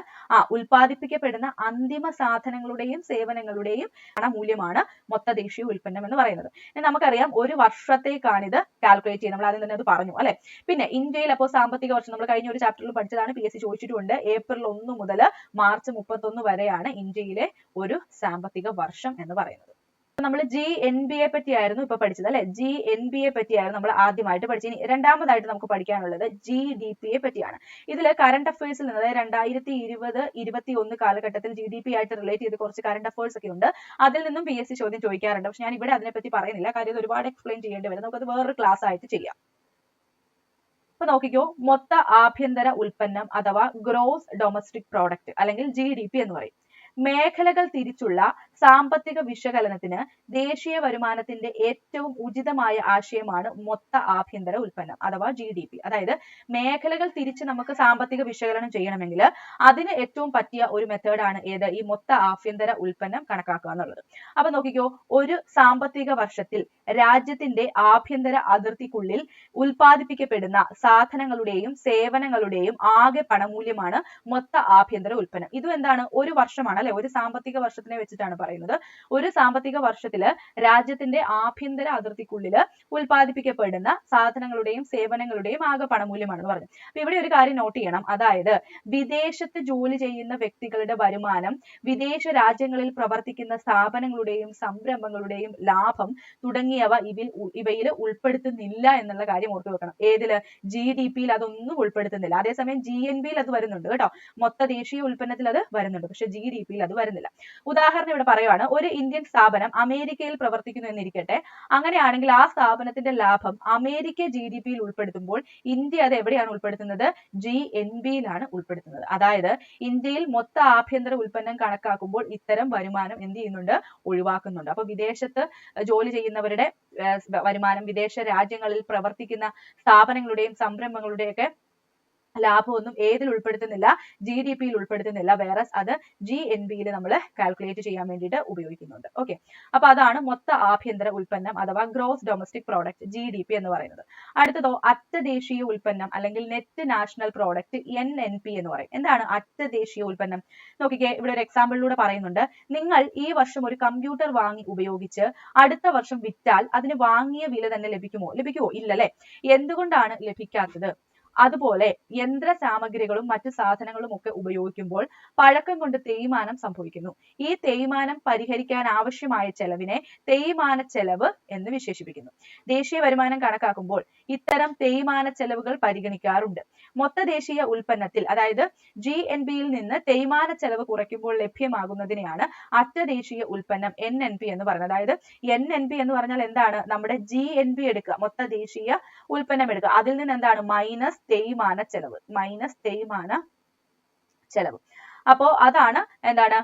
[SPEAKER 1] ഉൽപ്പാദിപ്പിക്കപ്പെടുന്ന അന്തിമ സാധനങ്ങളുടെയും സേവനങ്ങളുടെയും പണമൂല്യമാണ് മൊത്ത ദേശീയ ഉൽപ്പന്നം എന്ന് പറയുന്നത്. നമുക്കറിയാം ഒരു വർഷത്തേക്കാണ് ഇത് കാൽക്കുലേറ്റ് ചെയ്യുന്നത്. നമ്മൾ ആദ്യം തന്നെ അത് പറഞ്ഞു അല്ലെ. പിന്നെ ഇന്ത്യയിൽ അപ്പോൾ സാമ്പത്തിക വർഷം നമ്മൾ കഴിഞ്ഞ ഒരു ചാപ്റ്ററിൽ പഠിച്ചതാണ്, PSC ചോദിച്ചിട്ടുണ്ട്. ഏപ്രിൽ 1 മുതൽ മാർച്ച് 31 വരെയാണ് ഇന്ത്യയിലെ ഒരു സാമ്പത്തിക വർഷം എന്ന് പറയുന്നത്. നമ്മൾ GNB പറ്റിയായിരുന്നു ഇപ്പൊ പഠിച്ചത് അല്ലെ. GNB പറ്റിയായിരുന്നു നമ്മൾ ആദ്യമായിട്ട് പഠിച്ചത്. ഇനി രണ്ടാമതായിട്ട് നമുക്ക് പഠിക്കാനുള്ളത് GDP പറ്റിയാണ്. ഇതിൽ കറണ്ട് അഫയേഴ്സിൽ നിന്ന്, അതായത് 2020-21 കാലഘട്ടത്തിൽ GDP ആയിട്ട് റിലേറ്റ് ചെയ്ത് കുറച്ച് കറണ്ട് അഫയേഴ്സ് ഒക്കെ ഉണ്ട്. അതിൽ നിന്നും PSC ചോദ്യം ചോദിക്കാറുണ്ട്. പക്ഷെ ഞാൻ ഇവിടെ അതിനെപ്പറ്റി പറയുന്നില്ല, കാര്യം ഇത് ഒരുപാട് എക്സ്പ്ലെയിൻ ചെയ്യേണ്ടി വരും. നമുക്കത് വേറൊരു ക്ലാസ് ആയിട്ട് ചെയ്യാം. ഇപ്പൊ നോക്കിക്കോ, മൊത്ത ആഭ്യന്തര ഉൽപ്പന്നം അഥവാ ഗ്രോസ് ഡൊമസ്റ്റിക് പ്രോഡക്റ്റ് അല്ലെങ്കിൽ GDP എന്ന് പറയും. മേഖലകൾ തിരിച്ചുള്ള സാമ്പത്തിക വിശകലനത്തിന് ദേശീയ വരുമാനത്തിന്റെ ഏറ്റവും ഉചിതമായ ആശയമാണ് മൊത്ത ആഭ്യന്തര ഉൽപ്പന്നം അഥവാ GDP. അതായത് മേഖലകൾ തിരിച്ച് നമുക്ക് സാമ്പത്തിക വിശകലനം ചെയ്യണമെങ്കിൽ അതിന് ഏറ്റവും പറ്റിയ ഒരു മെത്തേഡാണ് ഏത്? ഈ മൊത്ത ആഭ്യന്തര ഉൽപ്പന്നം കണക്കാക്കുക എന്നുള്ളത്. അപ്പൊ നോക്കിക്കോ, ഒരു സാമ്പത്തിക വർഷത്തിൽ രാജ്യത്തിന്റെ ആഭ്യന്തര അതിർത്തിക്കുള്ളിൽ ഉൽപ്പാദിപ്പിക്കപ്പെടുന്ന സാധനങ്ങളുടെയും സേവനങ്ങളുടെയും ആകെ പണമൂല്യമാണ് മൊത്ത ആഭ്യന്തര ഉൽപ്പന്നം. ഇതും എന്താണ്? ഒരു വർഷമാണ് അല്ലെ, ഒരു സാമ്പത്തിക വർഷത്തിനെ വെച്ചിട്ടാണ് പറയുന്നത്. ഒരു സാമ്പത്തിക വർഷത്തില് രാജ്യത്തിന്റെ ആഭ്യന്തര അതിർത്തിക്കുള്ളിൽ ഉൽപ്പാദിപ്പിക്കപ്പെടുന്ന സാധനങ്ങളുടെയും സേവനങ്ങളുടെയും ആകെ പണമൂല്യമാണെന്ന് പറഞ്ഞു. അപ്പൊ ഇവിടെ ഒരു കാര്യം നോട്ട് ചെയ്യണം, അതായത് വിദേശത്ത് ജോലി ചെയ്യുന്ന വ്യക്തികളുടെ വരുമാനം, വിദേശ രാജ്യങ്ങളിൽ പ്രവർത്തിക്കുന്ന സ്ഥാപനങ്ങളുടെയും സംരംഭങ്ങളുടെയും ലാഭം തുടങ്ങിയവ ഇവയിൽ ഉൾപ്പെടുത്തുന്നില്ല എന്നുള്ള കാര്യം ഓർത്തു വെക്കണം. ഏതില്? GDP-യിൽ അതൊന്നും ഉൾപ്പെടുത്തുന്നില്ല. അതേസമയം GNB-യിൽ അത് വരുന്നുണ്ട് കേട്ടോ. മൊത്ത ദേശീയ ഉൽപ്പന്നത്തിൽ അത് വരുന്നുണ്ട്, പക്ഷെ GDP-യിൽ അത് വരുന്നില്ല. ഉദാഹരണം ഇവിടെ പറയുവാണ്, ഒരു ഇന്ത്യൻ സ്ഥാപനം അമേരിക്കയിൽ പ്രവർത്തിക്കുന്നു എന്നിരിക്കട്ടെ. അങ്ങനെയാണെങ്കിൽ ആ സ്ഥാപനത്തിന്റെ ലാഭം അമേരിക്ക GDP-യിൽ ഉൾപ്പെടുത്തുമ്പോൾ ഇന്ത്യ അത് എവിടെയാണ് ഉൾപ്പെടുത്തുന്നത്? GNB-യിലാണ് ഉൾപ്പെടുത്തുന്നത്. അതായത് ഇന്ത്യയിൽ മൊത്ത ആഭ്യന്തര ഉൽപ്പന്നം കണക്കാക്കുമ്പോൾ ഇത്തരം വരുമാനം എന്ത് ചെയ്യുന്നുണ്ട്? ഒഴിവാക്കുന്നുണ്ട്. അപ്പൊ വിദേശത്ത് ജോലി ചെയ്യുന്നവരുടെ വരുമാനം, വിദേശ രാജ്യങ്ങളിൽ പ്രവർത്തിക്കുന്ന സ്ഥാപനങ്ങളുടെയും സംരംഭങ്ങളുടെയൊക്കെ ലാഭമൊന്നും ഏതിൽ ഉൾപ്പെടുത്തുന്നില്ല? GDP-യിൽ ഉൾപ്പെടുത്തുന്നില്ല. വേറെ അത് GNB-യിൽ നമ്മൾ കാൽക്കുലേറ്റ് ചെയ്യാൻ വേണ്ടിയിട്ട് ഉപയോഗിക്കുന്നുണ്ട്. ഓക്കെ, അപ്പൊ അതാണ് മൊത്ത ആഭ്യന്തര ഉൽപ്പന്നം അഥവാ ഗ്രോസ് ഡൊമസ്റ്റിക് പ്രോഡക്റ്റ് GDP എന്ന് പറയുന്നത്. അടുത്തതോ അറ്റ ദേശീയ ഉൽപ്പന്നം അല്ലെങ്കിൽ നെറ്റ് നാഷണൽ പ്രോഡക്റ്റ് NNP എന്ന് പറയും. എന്താണ് അറ്റ ദേശീയ ഉൽപ്പന്നം? നോക്കിക്കേ, ഇവിടെ ഒരു എക്സാമ്പിളിലൂടെ പറയുന്നുണ്ട്. നിങ്ങൾ ഈ വർഷം ഒരു കമ്പ്യൂട്ടർ വാങ്ങി ഉപയോഗിച്ച് അടുത്ത വർഷം വിറ്റാൽ അതിന് വാങ്ങിയ വില തന്നെ ലഭിക്കുമോ? ഇല്ലല്ലേ. എന്തുകൊണ്ടാണ് ലഭിക്കാത്തത്? അതുപോലെ യന്ത്ര സാമഗ്രികളും മറ്റു സാധനങ്ങളും ഒക്കെ ഉപയോഗിക്കുമ്പോൾ പഴക്കം കൊണ്ട് തേയ്മാനം സംഭവിക്കുന്നു. ഈ തേയ്മാനം പരിഹരിക്കാൻ ആവശ്യമായ ചെലവിനെ തേയ്മാന ചെലവ് എന്ന് വിശേഷിപ്പിക്കുന്നു. ദേശീയ വരുമാനം കണക്കാക്കുമ്പോൾ ഇത്തരം തേയ്മാന ചെലവുകൾ പരിഗണിക്കാറുണ്ട്. മൊത്ത ദേശീയ ഉൽപ്പന്നത്തിൽ, അതായത് GNB-യിൽ നിന്ന് തേയ്മാന ചെലവ് കുറയ്ക്കുമ്പോൾ ലഭ്യമാകുന്നതിനെയാണ് അറ്റ ദേശീയ ഉൽപ്പന്നം NNP എന്ന് പറയുന്നത്. അതായത് NNP എന്ന് പറഞ്ഞാൽ എന്താണ്? നമ്മുടെ GNB എടുക്കുക, മൊത്ത ദേശീയ ഉൽപ്പന്നം എടുക്കുക, അതിൽ നിന്ന് എന്താണ്? മൈനസ് തേയ്മാന ചെലവ്. അപ്പോ അതാണ് എന്താണ്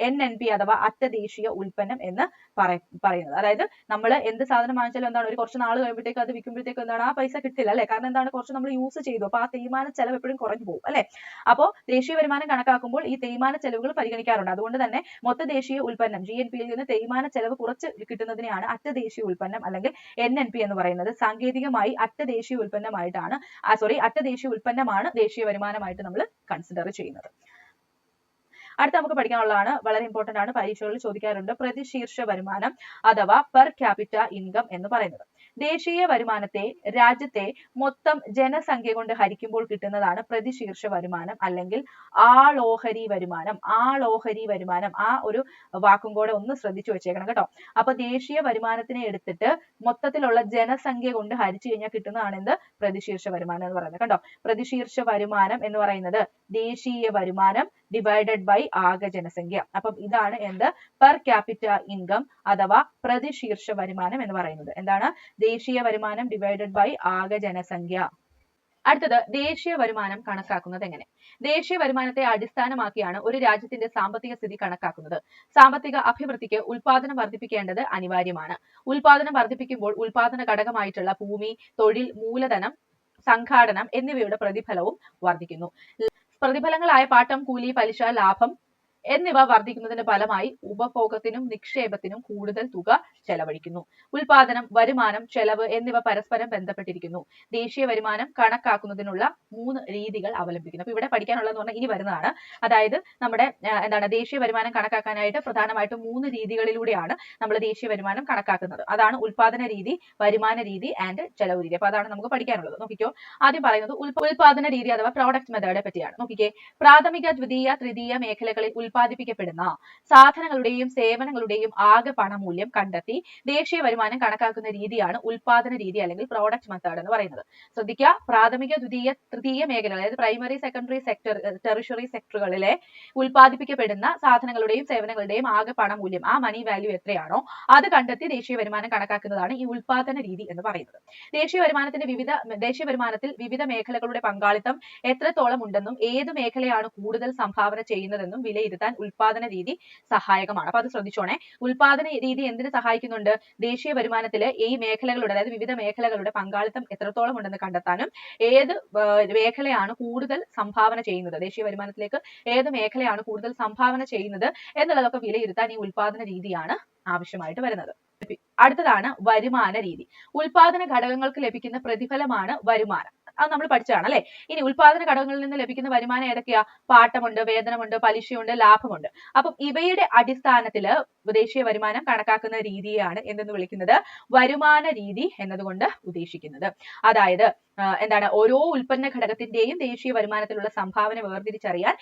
[SPEAKER 1] NNP അഥവാ അറ്റ ദേശീയ ഉൽപ്പന്നം എന്ന് പറയുന്നത്. അതായത് നമ്മൾ എന്ത് സാധനം വാങ്ങിച്ചാലും എന്താണ്, ഒരു കുറച്ച് നാൾ കഴിയുമ്പോഴത്തേക്ക് അത് വിൽക്കുമ്പോഴത്തേക്ക് എന്താണ്, ആ പൈസ കിട്ടില്ല അല്ലെ. കാരണം എന്താണ്, കുറച്ച് നമ്മൾ യൂസ് ചെയ്തു, അപ്പൊ ആ തേയ്മാന ചെലവ് എപ്പോഴും കുറഞ്ഞു പോകും അല്ലെ. അപ്പോൾ ദേശീയ വരുമാനം കണക്കാക്കുമ്പോൾ ഈ തേയ്മാന ചെലവുകൾ പരിഗണിക്കാറുണ്ട്. അതുകൊണ്ട് തന്നെ മൊത്ത ദേശീയ ഉൽപ്പന്നം GNP-യിൽ നിന്ന് തേയ്മാന ചെലവ് കുറച്ച് കിട്ടുന്നതിനെയാണ് അറ്റ ദേശീയ ഉൽപ്പന്നം അല്ലെങ്കിൽ NNP എന്ന് പറയുന്നത്. സാങ്കേതികമായി അറ്റ ദേശീയ ഉൽപ്പന്നമായിട്ടാണ് അറ്റ ദേശീയ ഉൽപ്പന്നമാണ് ദേശീയ വരുമാനമായിട്ട് നമ്മൾ കൺസിഡർ ചെയ്യുന്നത്. അടുത്ത നമുക്ക് പഠിക്കാനുള്ളതാണ്, വളരെ ഇമ്പോർട്ടന്റ് ആണ്, പരീക്ഷകളിൽ ചോദിക്കാറുണ്ട്, പ്രതിശീർഷ വരുമാനം അഥവാ പെർ ക്യാപിറ്റ ഇൻകം എന്ന് പറയുന്നത്. ദേശീയ വരുമാനത്തെ രാജ്യത്തെ മൊത്തം ജനസംഖ്യ കൊണ്ട് ഹരിക്കുമ്പോൾ കിട്ടുന്നതാണ് പ്രതിശീർഷ വരുമാനം അല്ലെങ്കിൽ ആളോഹരി വരുമാനം. ആളോഹരി വരുമാനം, ആ ഒരു വാക്കും കൂടെ ഒന്ന് ശ്രദ്ധിച്ചു വെച്ചേക്കണം കേട്ടോ. അപ്പൊ ദേശീയ വരുമാനത്തിനെ എടുത്തിട്ട് മൊത്തത്തിലുള്ള ജനസംഖ്യ കൊണ്ട് ഹരിച്ചു കഴിഞ്ഞാൽ കിട്ടുന്നതാണ് എന്ത്? പ്രതിശീർഷ വരുമാനം എന്ന് പറയുന്നത്. കണ്ടോ, പ്രതിശീർഷ വരുമാനം എന്ന് പറയുന്നത് ദേശീയ വരുമാനം ഡിവൈഡഡ് ബൈ ആകെ ജനസംഖ്യ. അപ്പം ഇതാണ് എന്ത്? പെർ ക്യാപിറ്റ ഇൻകം അഥവാ പ്രതിശീർഷ വരുമാനം എന്ന് പറയുന്നത്. എന്താണ്? ദേശീയ വരുമാനം ഡിവൈഡഡ് ബൈ ആകെ ജനസംഖ്യ. അടുത്തത് ദേശീയ വരുമാനം കണക്കാക്കുന്നത് എങ്ങനെ? ദേശീയ വരുമാനത്തെ അടിസ്ഥാനമാക്കിയാണ് ഒരു രാജ്യത്തിന്റെ സാമ്പത്തിക സ്ഥിതി കണക്കാക്കുന്നത്. സാമ്പത്തിക അഭിവൃദ്ധിക്ക് ഉൽപാദനം വർദ്ധിപ്പിക്കേണ്ടത് അനിവാര്യമാണ്. ഉൽപാദനം വർദ്ധിപ്പിക്കുമ്പോൾ ഉൽപാദന ഘടകമായിട്ടുള്ള ഭൂമി, തൊഴിൽ, മൂലധനം, സംഘാടനം എന്നിവയുടെ പ്രതിഫലവും വർദ്ധിക്കുന്നു. പ്രതിഫലങ്ങളായ പാട്ടം, കൂലി, പലിശ, ലാഭം എന്നിവ വർദ്ധിക്കുന്നതിന്റെ ഫലമായി ഉപഭോഗത്തിനും നിക്ഷേപത്തിനും കൂടുതൽ തുക ചെലവഴിക്കുന്നു. ഉൽപാദനം, വരുമാനം, ചെലവ് എന്നിവ പരസ്പരം ബന്ധപ്പെട്ടിരിക്കുന്നു. ദേശീയ വരുമാനം കണക്കാക്കുന്നതിനുള്ള 3 രീതികൾ അവലംബിക്കുന്നു. അപ്പൊ ഇവിടെ പഠിക്കാനുള്ളതെന്ന് പറഞ്ഞാൽ ഇനി വരുന്നതാണ്. അതായത് നമ്മുടെ ദേശീയ വരുമാനം കണക്കാക്കാനായിട്ട് പ്രധാനമായിട്ടും 3 രീതികളിലൂടെയാണ് നമ്മൾ ദേശീയ വരുമാനം കണക്കാക്കുന്നത്. അതാണ് ഉൽപാദന രീതി, വരുമാന രീതി ആൻഡ് ചെലവ് രീതി. അപ്പൊ അതാണ് നമുക്ക് പഠിക്കാനുള്ളത്. നോക്കിക്കോ, ആദ്യം പറയുന്നത് ഉൽപാദന രീതി അഥവാ പ്രോഡക്റ്റ് മെത്തേഡെ പറ്റിയാണ്. നോക്കിക്കേ, പ്രാഥമിക, ദ്വിതീയ, തൃതീയ മേഖലകളിൽ ഉൽപ്പാദിപ്പിക്കപ്പെടുന്ന സാധനങ്ങളുടെയും സേവനങ്ങളുടെയും ആകെ പണമൂല്യം കണ്ടെത്തി ദേശീയ വരുമാനം കണക്കാക്കുന്ന രീതിയാണ് ഉൽപാദന രീതി അല്ലെങ്കിൽ പ്രോഡക്റ്റ് മെത്തേഡ് എന്ന് പറയുന്നത്. ശ്രദ്ധിക്കുക, പ്രാഥമിക, ദ്വിതീയ, തൃതീയ മേഖല, അതായത് പ്രൈമറി, സെക്കൻഡറി സെക്ടർ, ടെറിഷറി സെക്ടറുകളിലെ ഉൽപ്പാദിപ്പിക്കപ്പെടുന്ന സാധനങ്ങളുടെയും സേവനങ്ങളുടെയും ആകെ പണമൂല്യം, ആ മണി വാല്യൂ എത്രയാണോ അത് കണ്ടെത്തി ദേശീയ വരുമാനം കണക്കാക്കുന്നതാണ് ഈ ഉൽപാദന രീതി എന്ന് പറയുന്നത്. ദേശീയ വരുമാനത്തിൽ വിവിധ മേഖലകളുടെ പങ്കാളിത്തം എത്രത്തോളം ഉണ്ടെന്നും ഏത് മേഖലയാണ് കൂടുതൽ സംഭാവന ചെയ്യുന്നതെന്നും വിലയിരുത്താൻ ഉൽപാദന രീതി സഹായകമാണ്. അപ്പൊ അത് ശ്രദ്ധിച്ചോണേ. ഉൽപാദന രീതി എന്തിനു സഹായിക്കുന്നുണ്ട്? ദേശീയ വരുമാനത്തില് ഈ മേഖലകളുടെ, അതായത് വിവിധ മേഖലകളുടെ പങ്കാളിത്തം എത്രത്തോളം ഉണ്ടെന്ന് കണ്ടെത്താനും ഏത് മേഖലയാണ് കൂടുതൽ സംഭാവന ചെയ്യുന്നത്, ദേശീയ വരുമാനത്തിലേക്ക് ഏത് മേഖലയാണ് കൂടുതൽ സംഭാവന ചെയ്യുന്നത് എന്നുള്ളതൊക്കെ വിലയിരുത്താൻ ഈ ഉൽപാദന രീതിയാണ് ആവശ്യമായിട്ട് വരുന്നത്. അടുത്തതാണ് വരുമാന രീതി. ഉൽപാദന ഘടകങ്ങൾക്ക് ലഭിക്കുന്ന പ്രതിഫലമാണ് വരുമാനം. അത് നമ്മൾ പഠിച്ചതാണ് അല്ലെ. ഇനി ഉൽപാദന ഘടകങ്ങളിൽ നിന്ന് ലഭിക്കുന്ന വരുമാനം ഏതൊക്കെയാ? പാട്ടമുണ്ട്, വേതനമുണ്ട്, പലിശയുണ്ട്, ലാഭമുണ്ട്. അപ്പം ഇവയുടെ അടിസ്ഥാനത്തില് ദേശീയ വരുമാനം കണക്കാക്കുന്ന രീതിയാണ് എന്തെന്ന് വിളിക്കുന്നത്? വരുമാന രീതി എന്നതുകൊണ്ട് ഉദ്ദേശിക്കുന്നത്. അതായത് എന്താണ്? ഓരോ ഉൽപ്പന്ന ഘടകത്തിന്റെയും ദേശീയ വരുമാനത്തിലുള്ള സംഭാവന വേർതിരിച്ചറിയാൻ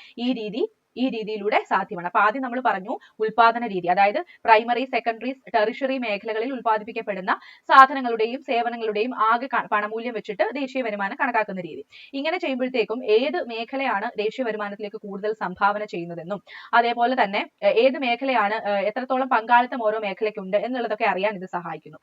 [SPEAKER 1] ഈ രീതിയിലൂടെ സാധ്യമാണ്. അപ്പൊ ആദ്യം നമ്മൾ പറഞ്ഞു ഉൽപാദന രീതി, അതായത് പ്രൈമറി, സെക്കൻഡറി, ടെറിഷറി മേഖലകളിൽ ഉൽപ്പാദിപ്പിക്കപ്പെടുന്ന സാധനങ്ങളുടെയും സേവനങ്ങളുടെയും ആകെ പണമൂല്യം വെച്ചിട്ട് ദേശീയ വരുമാനം കണക്കാക്കുന്ന രീതി. ഇങ്ങനെ ചെയ്യുമ്പോഴത്തേക്കും ഏത് മേഖലയാണ് ദേശീയ വരുമാനത്തിലേക്ക് കൂടുതൽ സംഭാവന ചെയ്യുന്നതെന്നും അതേപോലെ തന്നെ ഏത് മേഖലയാണ് എത്രത്തോളം പങ്കാളിത്തം ഓരോ മേഖലയ്ക്കുണ്ട് എന്നുള്ളതൊക്കെ അറിയാൻ ഇത് സഹായിക്കുന്നു.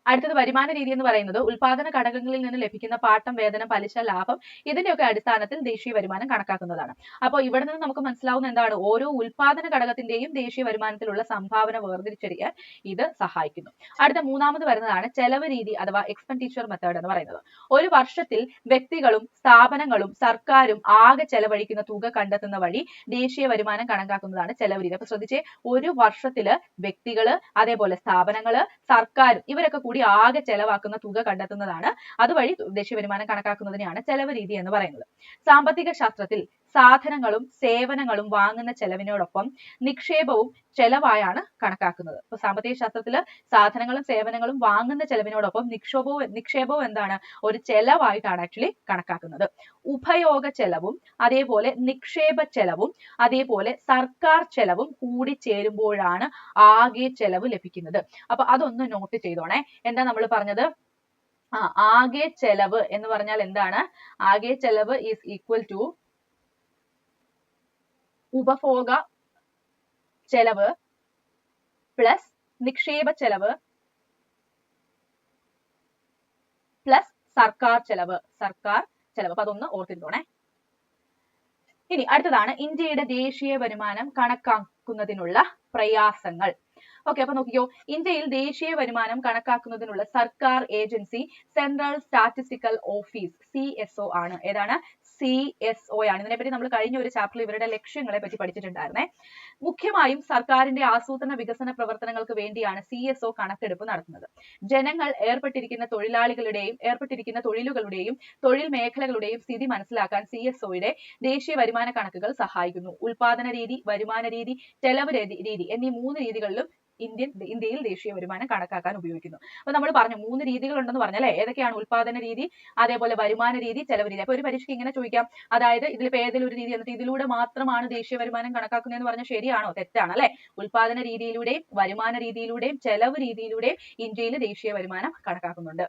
[SPEAKER 1] അടുത്തത് വരുമാന രീതി എന്ന് പറയുന്നത് ഉൽപാദന ഘടകങ്ങളിൽ നിന്ന് ലഭിക്കുന്ന പാട്ടം, വേതനം, പലിശ, ലാഭം ഇതിന്റെയൊക്കെ അടിസ്ഥാനത്തിൽ ദേശീയ വരുമാനം കണക്കാക്കുന്നതാണ്. അപ്പോൾ ഇവിടെ നിന്ന് നമുക്ക് മനസ്സിലാവുന്ന എന്താണ്? ഓരോ ഉൽപാദന ഘടകത്തിന്റെയും ദേശീയ വരുമാനത്തിലുള്ള സംഭാവന വേർതിരിച്ചറിയാൻ ഇത് സഹായിക്കുന്നു. അടുത്ത മൂന്നാമത് വരുന്നതാണ് ചെലവ് രീതി അഥവാ എക്സ്പെൻഡിച്ചർ മെത്തേഡ് എന്ന് പറയുന്നത്. ഒരു വർഷത്തിൽ വ്യക്തികളും സ്ഥാപനങ്ങളും സർക്കാരും ആകെ ചെലവഴിക്കുന്ന തുക കണ്ടെത്തുന്ന വഴി ദേശീയ വരുമാനം കണക്കാക്കുന്നതാണ് ചെലവ് രീതി. അപ്പൊ ശ്രദ്ധിച്ചേ, ഒരു വർഷത്തില് വ്യക്തികള്, അതേപോലെ സ്ഥാപനങ്ങള്, സർക്കാരും ഇവരൊക്കെ കൂടി ആകെ ചെലവാക്കുന്ന തുക കണ്ടെത്തുന്നതാണ്, അതുവഴി ദേശീയ വരുമാനം കണക്കാക്കുന്നതിനെയാണ് ചെലവ് രീതി എന്ന് പറയുന്നത്. സാമ്പത്തിക ശാസ്ത്രത്തിൽ സാധനങ്ങളും സേവനങ്ങളും വാങ്ങുന്ന ചെലവിനോടൊപ്പം നിക്ഷേപവും ചെലവായാണ് കണക്കാക്കുന്നത്. ഇപ്പൊ സാമ്പത്തിക ശാസ്ത്രത്തില് സാധനങ്ങളും സേവനങ്ങളും വാങ്ങുന്ന ചെലവിനോടൊപ്പം നിക്ഷേപവും എന്താണ്? ഒരു ചെലവായിട്ടാണ് ആക്ച്വലി കണക്കാക്കുന്നത്. ഉപയോഗ ചെലവും അതേപോലെ നിക്ഷേപ ചെലവും അതേപോലെ സർക്കാർ ചെലവും കൂടി ചേരുമ്പോഴാണ് ആകെ ചെലവ് ലഭിക്കുന്നത്. അപ്പൊ അതൊന്ന് നോട്ട് ചെയ്തോണേ. എന്താ നമ്മൾ പറഞ്ഞത്? ആകെ ചെലവ് എന്ന് പറഞ്ഞാൽ എന്താണ്? ആകെ ചെലവ് ഈസ് ഈക്വൽ ടു ഉപഭോഗ ചെലവ് പ്ലസ് നിക്ഷേപ ചെലവ് പ്ലസ് സർക്കാർ ചെലവ്. അപ്പൊ അതൊന്ന് ഓർത്തിരുന്നോണേ. ഇനി അടുത്തതാണ് ഇന്ത്യയുടെ ദേശീയ വരുമാനം കണക്കാക്കുന്നതിനുള്ള പ്രയാസങ്ങൾ. ഓക്കെ, അപ്പൊ നോക്കിക്കോ, ഇന്ത്യയിൽ ദേശീയ വരുമാനം കണക്കാക്കുന്നതിനുള്ള സർക്കാർ agency central statistical office CSO ആണ്. ഏതാണ്? CSO ആണ്. ഇതിനെപ്പറ്റി നമ്മൾ കഴിഞ്ഞ ഒരു ചാപ്റ്ററിൽ ഇവരുടെ ലക്ഷ്യങ്ങളെ പറ്റി പഠിച്ചിട്ടുണ്ടായിരുന്നേ. മുഖ്യമായും സർക്കാരിന്റെ ആസൂത്രണ വികസന പ്രവർത്തനങ്ങൾക്ക് വേണ്ടിയാണ് CSO കണക്കെടുപ്പ് നടത്തുന്നത്. ജനങ്ങൾ ഏർപ്പെട്ടിരിക്കുന്ന തൊഴിലുകളുടെയും തൊഴിൽ മേഖലകളുടെയും സ്ഥിതി മനസ്സിലാക്കാൻ CSOയുടെ ദേശീയ വരുമാന കണക്കുകൾ സഹായിക്കുന്നു. ഉൽപാദന രീതി, വരുമാന രീതി, ചെലവ് രീതി എന്നീ 3 രീതികളിലും ഇന്ത്യയിൽ ദേശീയ വരുമാനം കണക്കാക്കാൻ ഉപയോഗിക്കുന്നു. അപ്പൊ നമ്മൾ പറഞ്ഞു 3 രീതികളുണ്ടെന്ന് പറഞ്ഞല്ലേ, ഏതൊക്കെയാണ്? ഉൽപാദന രീതി, അതേപോലെ വരുമാന രീതി, ചെലവ് രീതി. അപ്പൊ ഒരു പരീക്ഷയ്ക്ക് ഇങ്ങനെ ചോദിക്കാം, അതായത് ഇതിലിപ്പോ ഏതെങ്കിലും ഒരു രീതി എന്നിട്ട് ഇതിലൂടെ മാത്രമാണ് ദേശീയ വരുമാനം കണക്കാക്കുന്നതെന്ന് പറഞ്ഞാൽ ശരിയാണോ? തെറ്റാണ് അല്ലെ. ഉൽപാദന രീതിയിലൂടെയും വരുമാന രീതിയിലൂടെയും ചെലവ് രീതിയിലൂടെയും ഇന്ത്യയിൽ ദേശീയ വരുമാനം കണക്കാക്കുന്നുണ്ട്.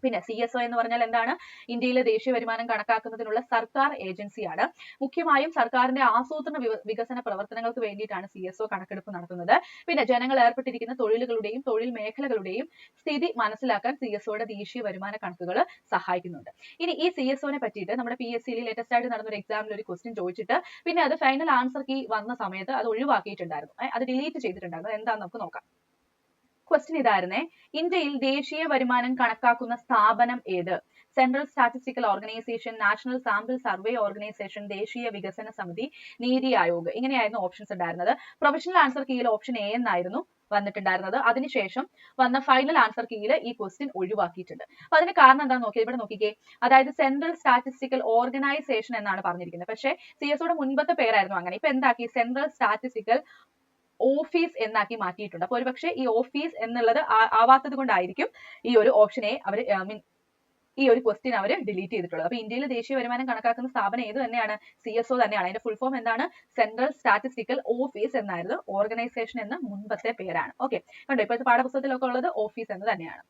[SPEAKER 1] പിന്നെ CSO എന്ന് പറഞ്ഞാൽ എന്താണ്? ഇന്ത്യയിലെ ദേശീയ വരുമാനം കണക്കാക്കുന്നതിനുള്ള സർക്കാർ ഏജൻസിയാണ്. മുഖ്യമായും സർക്കാരിന്റെ ആസൂത്രണ വികസന പ്രവർത്തനങ്ങൾക്ക് വേണ്ടിയിട്ടാണ് CSO കണക്കെടുപ്പ് നടത്തുന്നത്. പിന്നെ ജനങ്ങൾ ഏർപ്പെട്ടിരിക്കുന്ന തൊഴിലുകളുടെയും തൊഴിൽ മേഖലകളുടെയും സ്ഥിതി മനസ്സിലാക്കാൻ CSOയുടെ ദേശീയ വരുമാന കണക്കുകൾ സഹായിക്കുന്നുണ്ട്. ഇനി ഈ CSOനെ പറ്റിയിട്ട് നമ്മുടെ PSCയിൽ ലേറ്റസ്റ്റ് ആയിട്ട് നടന്ന ഒരു എക്സാമിൽ ഒരു ക്വസ്റ്റ്യൻ ചോദിച്ചിട്ട് പിന്നെ അത് ഫൈനൽ ആൻസർ കീ വന്ന സമയത്ത് അത് ഒഴിവാക്കിയിട്ടുണ്ടായിരുന്നു, അത് ഡിലീറ്റ് ചെയ്തിട്ടുണ്ടായിരുന്നു. എന്താണെന്ന് നമുക്ക് നോക്കാം. ക്വസ്റ്റ്യൻ ഇതായിരുന്നേ, ഇന്ത്യയിൽ ദേശീയ വരുമാനം കണക്കാക്കുന്ന സ്ഥാപനം ഏത്? Central statistical organisation, national sample survey organisation, ദേശീയ വികസന സമിതി, നീതി ആയോഗ്. ഇങ്ങനെയായിരുന്നു ഓപ്ഷൻസ് ഉണ്ടായിരുന്നത്. പ്രൊഫഷണൽ ആൻസർ കീയിൽ ഓപ്ഷൻ എ എന്നായിരുന്നു വന്നിട്ടുണ്ടായിരുന്നത്. അതിനുശേഷം വന്ന ഫൈനൽ ആൻസർ കീയിൽ ഈ ക്വസ്റ്റ്യൻ ഒഴിവാക്കിയിട്ടുണ്ട്. അപ്പൊ അതിന് കാരണം എന്താണെന്ന് നോക്കിയത്, ഇവിടെ നോക്കിക്കേ, അതായത് സെൻട്രൽ സ്റ്റാറ്റിസ്റ്റിക്കൽ ഓർഗനൈസേഷൻ എന്നാണ് പറഞ്ഞിരിക്കുന്നത്. പക്ഷേ CSOയുടെ മുൻപത്തെ പേരായിരുന്നു അങ്ങനെ. ഇപ്പൊ എന്താക്കി? സെൻട്രൽ സ്റ്റാറ്റിസ്റ്റിക്കൽ ഓഫീസ് എന്നാക്കി മാറ്റിയിട്ടുണ്ട്. അപ്പൊ ഒരുപക്ഷെ ഈ ഓഫീസ് എന്നുള്ളത് ആവാത്തത് കൊണ്ടായിരിക്കും ഈ ഒരു ഓപ്ഷനെ അവർ ഈ ഒരു ക്വസ്റ്റ്യൻ അവർ ഡിലീറ്റ് ചെയ്തിട്ടുള്ളത്. അപ്പൊ ഇന്ത്യയിൽ ദേശീയ വരുമാനം കണക്കാക്കുന്ന സ്ഥാപനം ഏത് തന്നെയാണ്? CSO തന്നെയാണ്. അതിന്റെ ഫുൾ ഫോം എന്താണ്? സെൻട്രൽ സ്റ്റാറ്റിസ്റ്റിക്കൽ ഓഫീസ് എന്നായിരുന്നു. ഓർഗനൈസേഷൻ എന്ന മുൻപത്തെ പേരാണ്. ഓക്കെ, കണ്ടോ? ഇപ്പോഴത്തെ പാഠപുസ്തകത്തിലൊക്കെ ഉള്ളത് ഓഫീസ് എന്ന് തന്നെയാണ്.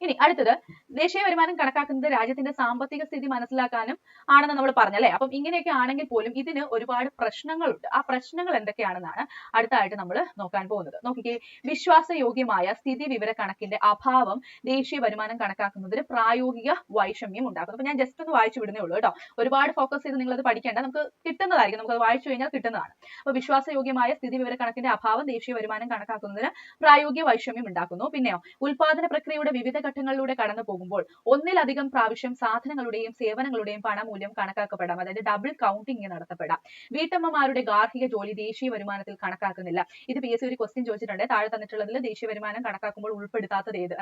[SPEAKER 1] ഇനി അടുത്തത്, ദേശീയ വരുമാനം കണക്കാക്കുന്നത് രാജ്യത്തിന്റെ സാമ്പത്തിക സ്ഥിതി മനസ്സിലാക്കാനും ആണെന്ന് നമ്മൾ പറഞ്ഞല്ലേ. അപ്പം ഇങ്ങനെയൊക്കെ ആണെങ്കിൽ പോലും ഇതിന് ഒരുപാട് പ്രശ്നങ്ങളുണ്ട്. ആ പ്രശ്നങ്ങൾ എന്തൊക്കെയാണെന്നാണ് അടുത്തായിട്ട് നമ്മൾ നോക്കാൻ പോകുന്നത്. നോക്കിക്കേ, വിശ്വാസയോഗ്യമായ സ്ഥിതി വിവര കണക്കിന്റെ അഭാവം ദേശീയ വരുമാനം കണക്കാക്കുന്നതിന് പ്രായോഗിക വൈഷമ്യം ഉണ്ടാക്കുന്നു. അപ്പൊ ഞാൻ ജസ്റ്റ് ഒന്ന് വായിച്ചു വിടുന്നേ ഉള്ളൂ കേട്ടോ. ഒരുപാട് ഫോക്കസ് ചെയ്ത് നിങ്ങൾ അത് പഠിക്കേണ്ട, നമുക്ക് കിട്ടുന്നതായിരിക്കും, നമുക്ക് വായിച്ചു കഴിഞ്ഞാൽ കിട്ടുന്നതാണ്. അപ്പൊ വിശ്വാസയോഗ്യമായ സ്ഥിതി വിവര കണക്കിന്റെ അഭാവം ദേശീയ വരുമാനം കണക്കാക്കുന്നതിന് പ്രായോഗിക വൈഷമ്യം ഉണ്ടാക്കുന്നു. പിന്നെയോ, ഉൽപാദന പ്രക്രിയയുടെ വിവിധ ഘട്ടങ്ങളിലൂടെ കടന്നു പോകുമ്പോൾ ഒന്നിലധികം പ്രാവശ്യം സാധനങ്ങളുടെയും സേവനങ്ങളുടെയും പണമൂല്യം കണക്കാക്കപ്പെടാം. അതായത് ഡബിൾ കൗണ്ടിങ് നടത്തപ്പെടാം. വീട്ടമ്മമാരുടെ ഗാർഹിക ജോലി ദേശീയ വരുമാനത്തിൽ കണക്കാക്കുന്നില്ല. ഇത് PSC ഒരു ക്വസ്റ്റ്യൻ ചോദിച്ചിട്ടുണ്ട്. താഴെ തന്നിട്ടുള്ളതിൽ ദേശീയ വരുമാനം കണക്കാക്കുമ്പോൾ ഉൾപ്പെടുത്താത്തത് ഏത്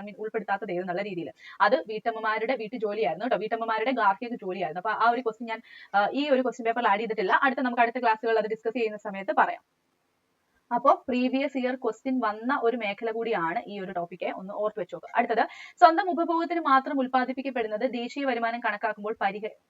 [SPEAKER 1] എന്നുള്ള രീതിയിൽ. അത് വീട്ടമ്മമാരുടെ വീട്ടുജോലിയായിരുന്നു കേട്ടോ, വീട്ടമ്മമാരുടെ ഗാർഹിക ജോലിയായിരുന്നു. അപ്പൊ ആ ഒരു ക്വസ്റ്റ്യൻ ഞാൻ ഈ ഒരു ക്വസ്റ്റ്യൻ പേപ്പറിൽ ആഡ് ചെയ്തിട്ടില്ല. നമുക്ക് അടുത്ത ക്ലാസ്സുകളിൽ അത് ഡിസ്കസ് ചെയ്യുന്ന സമയത്ത് പറയാം. അപ്പോൾ പ്രീവിയസ് ഇയർ ക്വസ്റ്റ്യൻ വന്ന ഒരു മേഖല കൂടിയാണ് ഈ ഒരു ടോപ്പിക്ക്, ഒന്ന് ഓർത്ത് വെച്ചോ. അടുത്തത്, സ്വന്തം ഉപഭോഗത്തിന് മാത്രം ഉൽപ്പാദിപ്പിക്കപ്പെടുന്നത് ദേശീയ വരുമാനം കണക്കാക്കുമ്പോൾ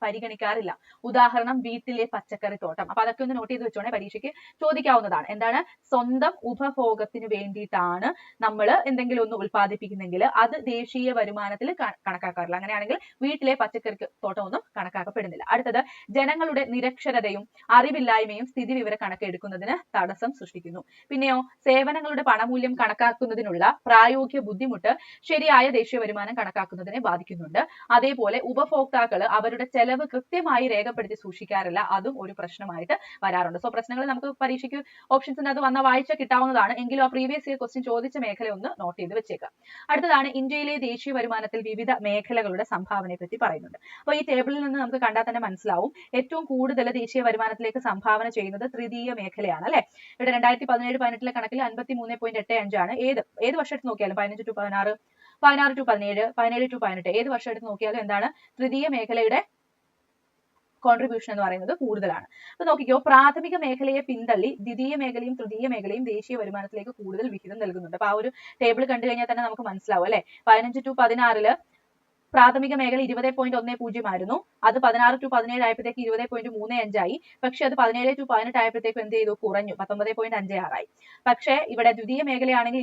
[SPEAKER 1] പരിഗണിക്കാറില്ല. ഉദാഹരണം, വീട്ടിലെ പച്ചക്കറി തോട്ടം. അപ്പൊ അതൊക്കെ ഒന്ന് നോട്ട് ചെയ്ത് വെച്ചോണേ, പരീക്ഷയ്ക്ക് ചോദിക്കാവുന്നതാണ്. എന്താണ്? സ്വന്തം ഉപഭോഗത്തിന് വേണ്ടിയിട്ടാണ് നമ്മൾ എന്തെങ്കിലും ഒന്ന് ഉൽപ്പാദിപ്പിക്കുന്നെങ്കിൽ അത് ദേശീയ വരുമാനത്തിൽ കണക്കാക്കാറില്ല. അങ്ങനെയാണെങ്കിൽ വീട്ടിലെ പച്ചക്കറി തോട്ടം ഒന്നും കണക്കാക്കപ്പെടുന്നില്ല. അടുത്തത്, ജനങ്ങളുടെ നിരക്ഷരതയും അറിവില്ലായ്മയും സ്ഥിതി വിവര കണക്ക് എടുക്കുന്നതിന് തടസ്സം സൃഷ്ടിക്കുന്നു. പിന്നെയോ, സേവനങ്ങളുടെ പണമൂല്യം കണക്കാക്കുന്നതിനുള്ള പ്രായോഗിക ബുദ്ധിമുട്ട് ശരിയായ ദേശീയ വരുമാനം കണക്കാക്കുന്നതിനെ ബാധിക്കുന്നുണ്ട്. അതേപോലെ ഉപഭോക്താക്കൾ അവരുടെ ചെലവ് കൃത്യമായി രേഖപ്പെടുത്തി സൂക്ഷിക്കാറില്ല. അതും ഒരു പ്രശ്നമായിട്ട് വരാറുണ്ട്. സോ പ്രശ്നങ്ങൾ നമുക്ക് പരീക്ഷയ്ക്ക് ഓപ്ഷൻസിനകത്ത് വന്ന വായിച്ച കിട്ടാവുന്നതാണ്. എങ്കിലും ആ പ്രീവിയസ് ഇയർ ക്വസ്റ്റ്യൻ ചോദിച്ച മേഖല ഒന്ന് നോട്ട് ചെയ്ത് വെച്ചേക്കാം. അടുത്തതാണ്, ഇന്ത്യയിലെ ദേശീയ വരുമാനത്തിൽ വിവിധ മേഖലകളുടെ സംഭാവനയെ പറ്റി പറയുന്നുണ്ട്. അപ്പൊ ഈ ടേബിളിൽ നിന്ന് നമുക്ക് കണ്ടാൽ തന്നെ മനസ്സിലാവും, ഏറ്റവും കൂടുതൽ ദേശീയ വരുമാനത്തിലേക്ക് സംഭാവന ചെയ്യുന്നത് തൃതീയ മേഖലയാണ് അല്ലെ. ഇവിടെ 2017-18 കണക്കിൽ 53.85 ആണ്. ഏത് വർഷം എടുത്ത് നോക്കിയാലും 15 to 16, 16 to 17, 17 to 18 ഏത് വർഷം എടുത്ത് നോക്കിയാലും എന്താണ്? തൃതീയ മേഖലയുടെ കോൺട്രിബ്യൂഷൻ എന്ന് പറയുന്നത് കൂടുതലാണ്. അപ്പൊ നോക്കിക്കോ, പ്രാഥമിക മേഖലയെ പിന്തള്ളി ദ്വിതീയ മേഖലയും തൃതീയ മേഖലയും ദേശീയ വരുമാനത്തിലേക്ക് കൂടുതൽ വിഹിതം നൽകുന്നുണ്ട്. അപ്പൊ ആ ഒരു ടേബിൾ കണ്ടു കഴിഞ്ഞാൽ തന്നെ നമുക്ക് മനസ്സിലാവും അല്ലെ. 15 to 16 പ്രാഥമിക മേഖല 20.10 ആയിരുന്നു. അത് 16 to 17 ആയപ്പോഴത്തേക്ക് 20.35 ആയി. പക്ഷെ അത് 17 to 18 ആയപ്പോഴത്തേക്ക് എന്ത് ചെയ്തു? കുറഞ്ഞു, 19.56 ആയി. പക്ഷേ ഇവിടെ ദ്വിതീയ മേഖലയാണെങ്കിൽ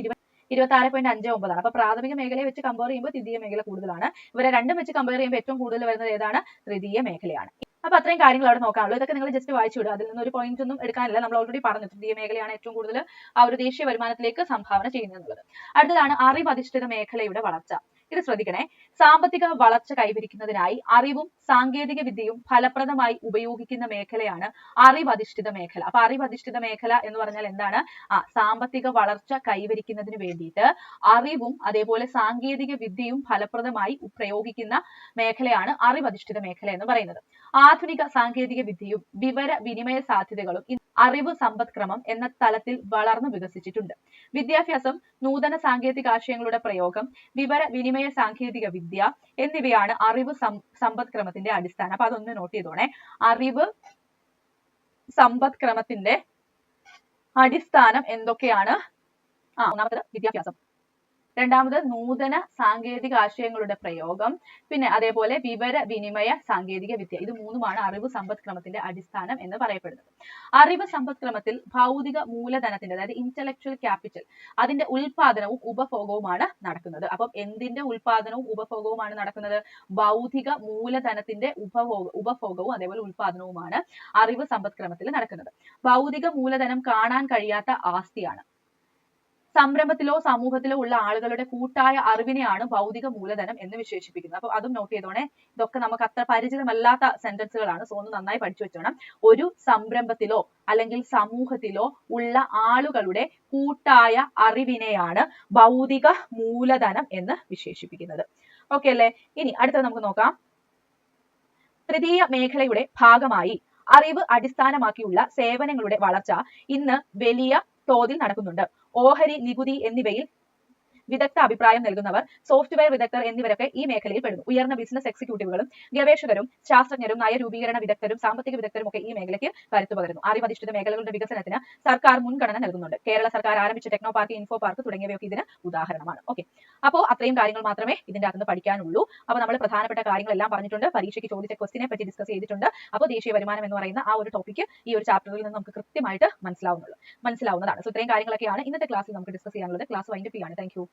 [SPEAKER 1] 26.59 ആണ്. അപ്പൊ പ്രാഥമിക മേഖലയെ വെച്ച് കമ്പയർ ചെയ്യുമ്പോൾ ദ്വിതീയ മേഖല കൂടുതലാണ്. ഇവരെ രണ്ടും വെച്ച് കമ്പയർ ചെയ്യുമ്പോൾ ഏറ്റവും കൂടുതൽ വരുന്നത് ഏതാണ്? തൃതീയ മേഖലയാണ്. അപ്പൊ അത്രയും കാര്യങ്ങൾ അവിടെ നോക്കാനുള്ളൂ. ഇതൊക്കെ നിങ്ങൾ ജസ്റ്റ് വായിച്ചു വിടുക, അതിൽ നിന്ന് ഒരു പോയിന്റ് ഒന്നും എടുക്കാനില്ല. നമ്മൾ ഓൾറെഡി പറഞ്ഞു തൃതീയ മേഖലയാണ് ഏറ്റവും കൂടുതൽ ആ ഒരു ദേശീയ വരുമാനത്തിലേക്ക് സംഭാവന ചെയ്യുന്നത്. അടുത്തതാണ്, അറിവധിഷ്ഠിത മേഖലയുടെ വളർച്ച. ഇത് ശ്രദ്ധിക്കണേ. സാമ്പത്തിക വളർച്ച കൈവരിക്കുന്നതിനായി അറിവും സാങ്കേതിക വിദ്യയും ഫലപ്രദമായി ഉപയോഗിക്കുന്ന മേഖലയാണ് അറിവധിഷ്ഠിത മേഖല. അപ്പൊ അറിവധിഷ്ഠിത മേഖല എന്ന് പറഞ്ഞാൽ എന്താണ്? സാമ്പത്തിക വളർച്ച കൈവരിക്കുന്നതിന് വേണ്ടിയിട്ട് അറിവും അതേപോലെ സാങ്കേതിക വിദ്യയും ഫലപ്രദമായി പ്രയോഗിക്കുന്ന മേഖലയാണ് അറിവധിഷ്ഠിത മേഖല എന്ന് പറയുന്നത്. ആധുനിക സാങ്കേതിക വിദ്യയും വിവര വിനിമയ സാധ്യതകളും അറിവ് സമ്പദ്ക്രമം എന്ന തലത്തിൽ വളർന്നു വികസിച്ചിട്ടുണ്ട്. വിദ്യാഭ്യാസം, നൂതന സാങ്കേതികാശയങ്ങളുടെ പ്രയോഗം, വിവര വിനിമയ സാങ്കേതിക വിദ്യ എന്നിവയാണ് അറിവ് സമ്പദ്ക്രമത്തിന്റെ അടിസ്ഥാനം. അപ്പൊ അതൊന്ന് നോട്ട് ചെയ്തോണേ. അറിവ് സമ്പദ്ക്രമത്തിന്റെ അടിസ്ഥാനം എന്തൊക്കെയാണ് ഒന്നാമത്തത് വിദ്യാഭ്യാസം, രണ്ടാമത് നൂതന സാങ്കേതിക ആശയങ്ങളുടെ പ്രയോഗം, പിന്നെ അതേപോലെ വിവര വിനിമയ സാങ്കേതിക വിദ്യ. ഇത് മൂന്നുമാണ് അറിവ് സമ്പദ്ക്രമത്തിന്റെ അടിസ്ഥാനം എന്ന് പറയപ്പെടുന്നത്. അറിവ് സമ്പദ്ക്രമത്തിൽ ഭൗതിക മൂലധനത്തിന്റെ, അതായത് ഇന്റലക്ച്വൽ ക്യാപിറ്റൽ, അതിന്റെ ഉൽപാദനവും ഉപഭോഗവുമാണ് നടക്കുന്നത്. അപ്പം എന്തിന്റെ ഉൽപാദനവും ഉപഭോഗവുമാണ് നടക്കുന്നത്? ഭൗതിക മൂലധനത്തിന്റെ ഉപഭോഗവും അതേപോലെ ഉൽപാദനവുമാണ് അറിവ് സമ്പദ്ക്രമത്തിൽ നടക്കുന്നത്. ഭൗതിക മൂലധനം കാണാൻ കഴിയാത്ത ആസ്തിയാണ്. സംരംഭത്തിലോ സമൂഹത്തിലോ ഉള്ള ആളുകളുടെ കൂട്ടായ അറിവിനെയാണ് ഭൗതിക മൂലധനം എന്ന് വിശേഷിപ്പിക്കുന്നത്. അപ്പൊ അതും നോട്ട് ചെയ്തോണേ. ഇതൊക്കെ നമുക്ക് അത്ര പരിചിതമല്ലാത്ത സെന്റൻസുകളാണ്. സോ ഒന്ന് നന്നായി പഠിച്ചു വെച്ചോണം. ഒരു സംരംഭത്തിലോ അല്ലെങ്കിൽ സമൂഹത്തിലോ ഉള്ള ആളുകളുടെ കൂട്ടായ അറിവിനെയാണ് ഭൗതിക മൂലധനം എന്ന് വിശേഷിപ്പിക്കുന്നത്. ഓക്കെ അല്ലേ? ഇനി അടുത്തത് നമുക്ക് നോക്കാം. തൃതീയ മേഖലയുടെ ഭാഗമായി അറിവ് അടിസ്ഥാനമാക്കിയുള്ള സേവനങ്ങളുടെ വളർച്ച ഇന്ന് വലിയ തോതിൽ നടക്കുന്നുണ്ട്. ഓഹരി നികുതി എന്നിവയിൽ വിദഗ്ധ അഭിപ്രായം നൽകുന്നവർ, സോഫ്റ്റ്വെയർ വിദഗ്ധർ എന്നിവരൊക്കെ ഈ മേഖലയിൽ പെടുന്നു. ഉയർന്ന ബിസിനസ് എക്സിക്യൂട്ടീവുകളും ഗവേഷകരും ശാസ്ത്രജ്ഞരും നയരൂപീകരണ വിദഗ്ധരും സാമ്പത്തിക വിദഗ്ധരും ഒക്കെ ഈ മേഖലയ്ക്ക് കരുത്തു പകരുന്നു. അറിവധിഷ്ഠിത മേഖലകളുടെ വികസനത്തിന് സർക്കാർ മുൻഗണന നൽകുന്നുണ്ട്. കേരള സർക്കാർ ആരംഭിച്ച ടെക്നോ പാർക്ക്, ഇൻഫോ പാർക്ക് തുടങ്ങിയവയൊക്കെ ഇതിന് ഉദാഹരണമാണ്. ഓക്കെ, അപ്പോൾ അത്രയും കാര്യങ്ങൾ മാത്രമേ ഇതിന്റെ അകത്ത് പഠിക്കാനുള്ളൂ. അപ്പോൾ നമ്മൾ പ്രധാനപ്പെട്ട കാര്യങ്ങളെല്ലാം പറഞ്ഞിട്ടുണ്ട്. പരീക്ഷയ്ക്ക് ചോദിച്ച ക്വസ്റ്റിനെ പറ്റി ഡിസ്കസ് ചെയ്തിട്ടുണ്ട്. അപ്പോൾ ദേശീയ വരുമാനം എന്ന് പറയുന്ന ആ ഒരു ടോപ്പിക്ക് ഈ ഒരു ചാപ്റ്ററിൽ നിന്ന് നമുക്ക് കൃത്യമായിട്ട് മനസ്സിലാവുന്നതാണ്. സോ ഇത്രയും കാര്യങ്ങളൊക്കെയാണ് ഇന്നത്തെ ക്ലാസ്സിൽ നമുക്ക് ഡിസ്കസ് ചെയ്യാനുള്ളത്. ക്ലാസ് വൈൻഡപ്പ് ചെയ്യാണ്. Thank you.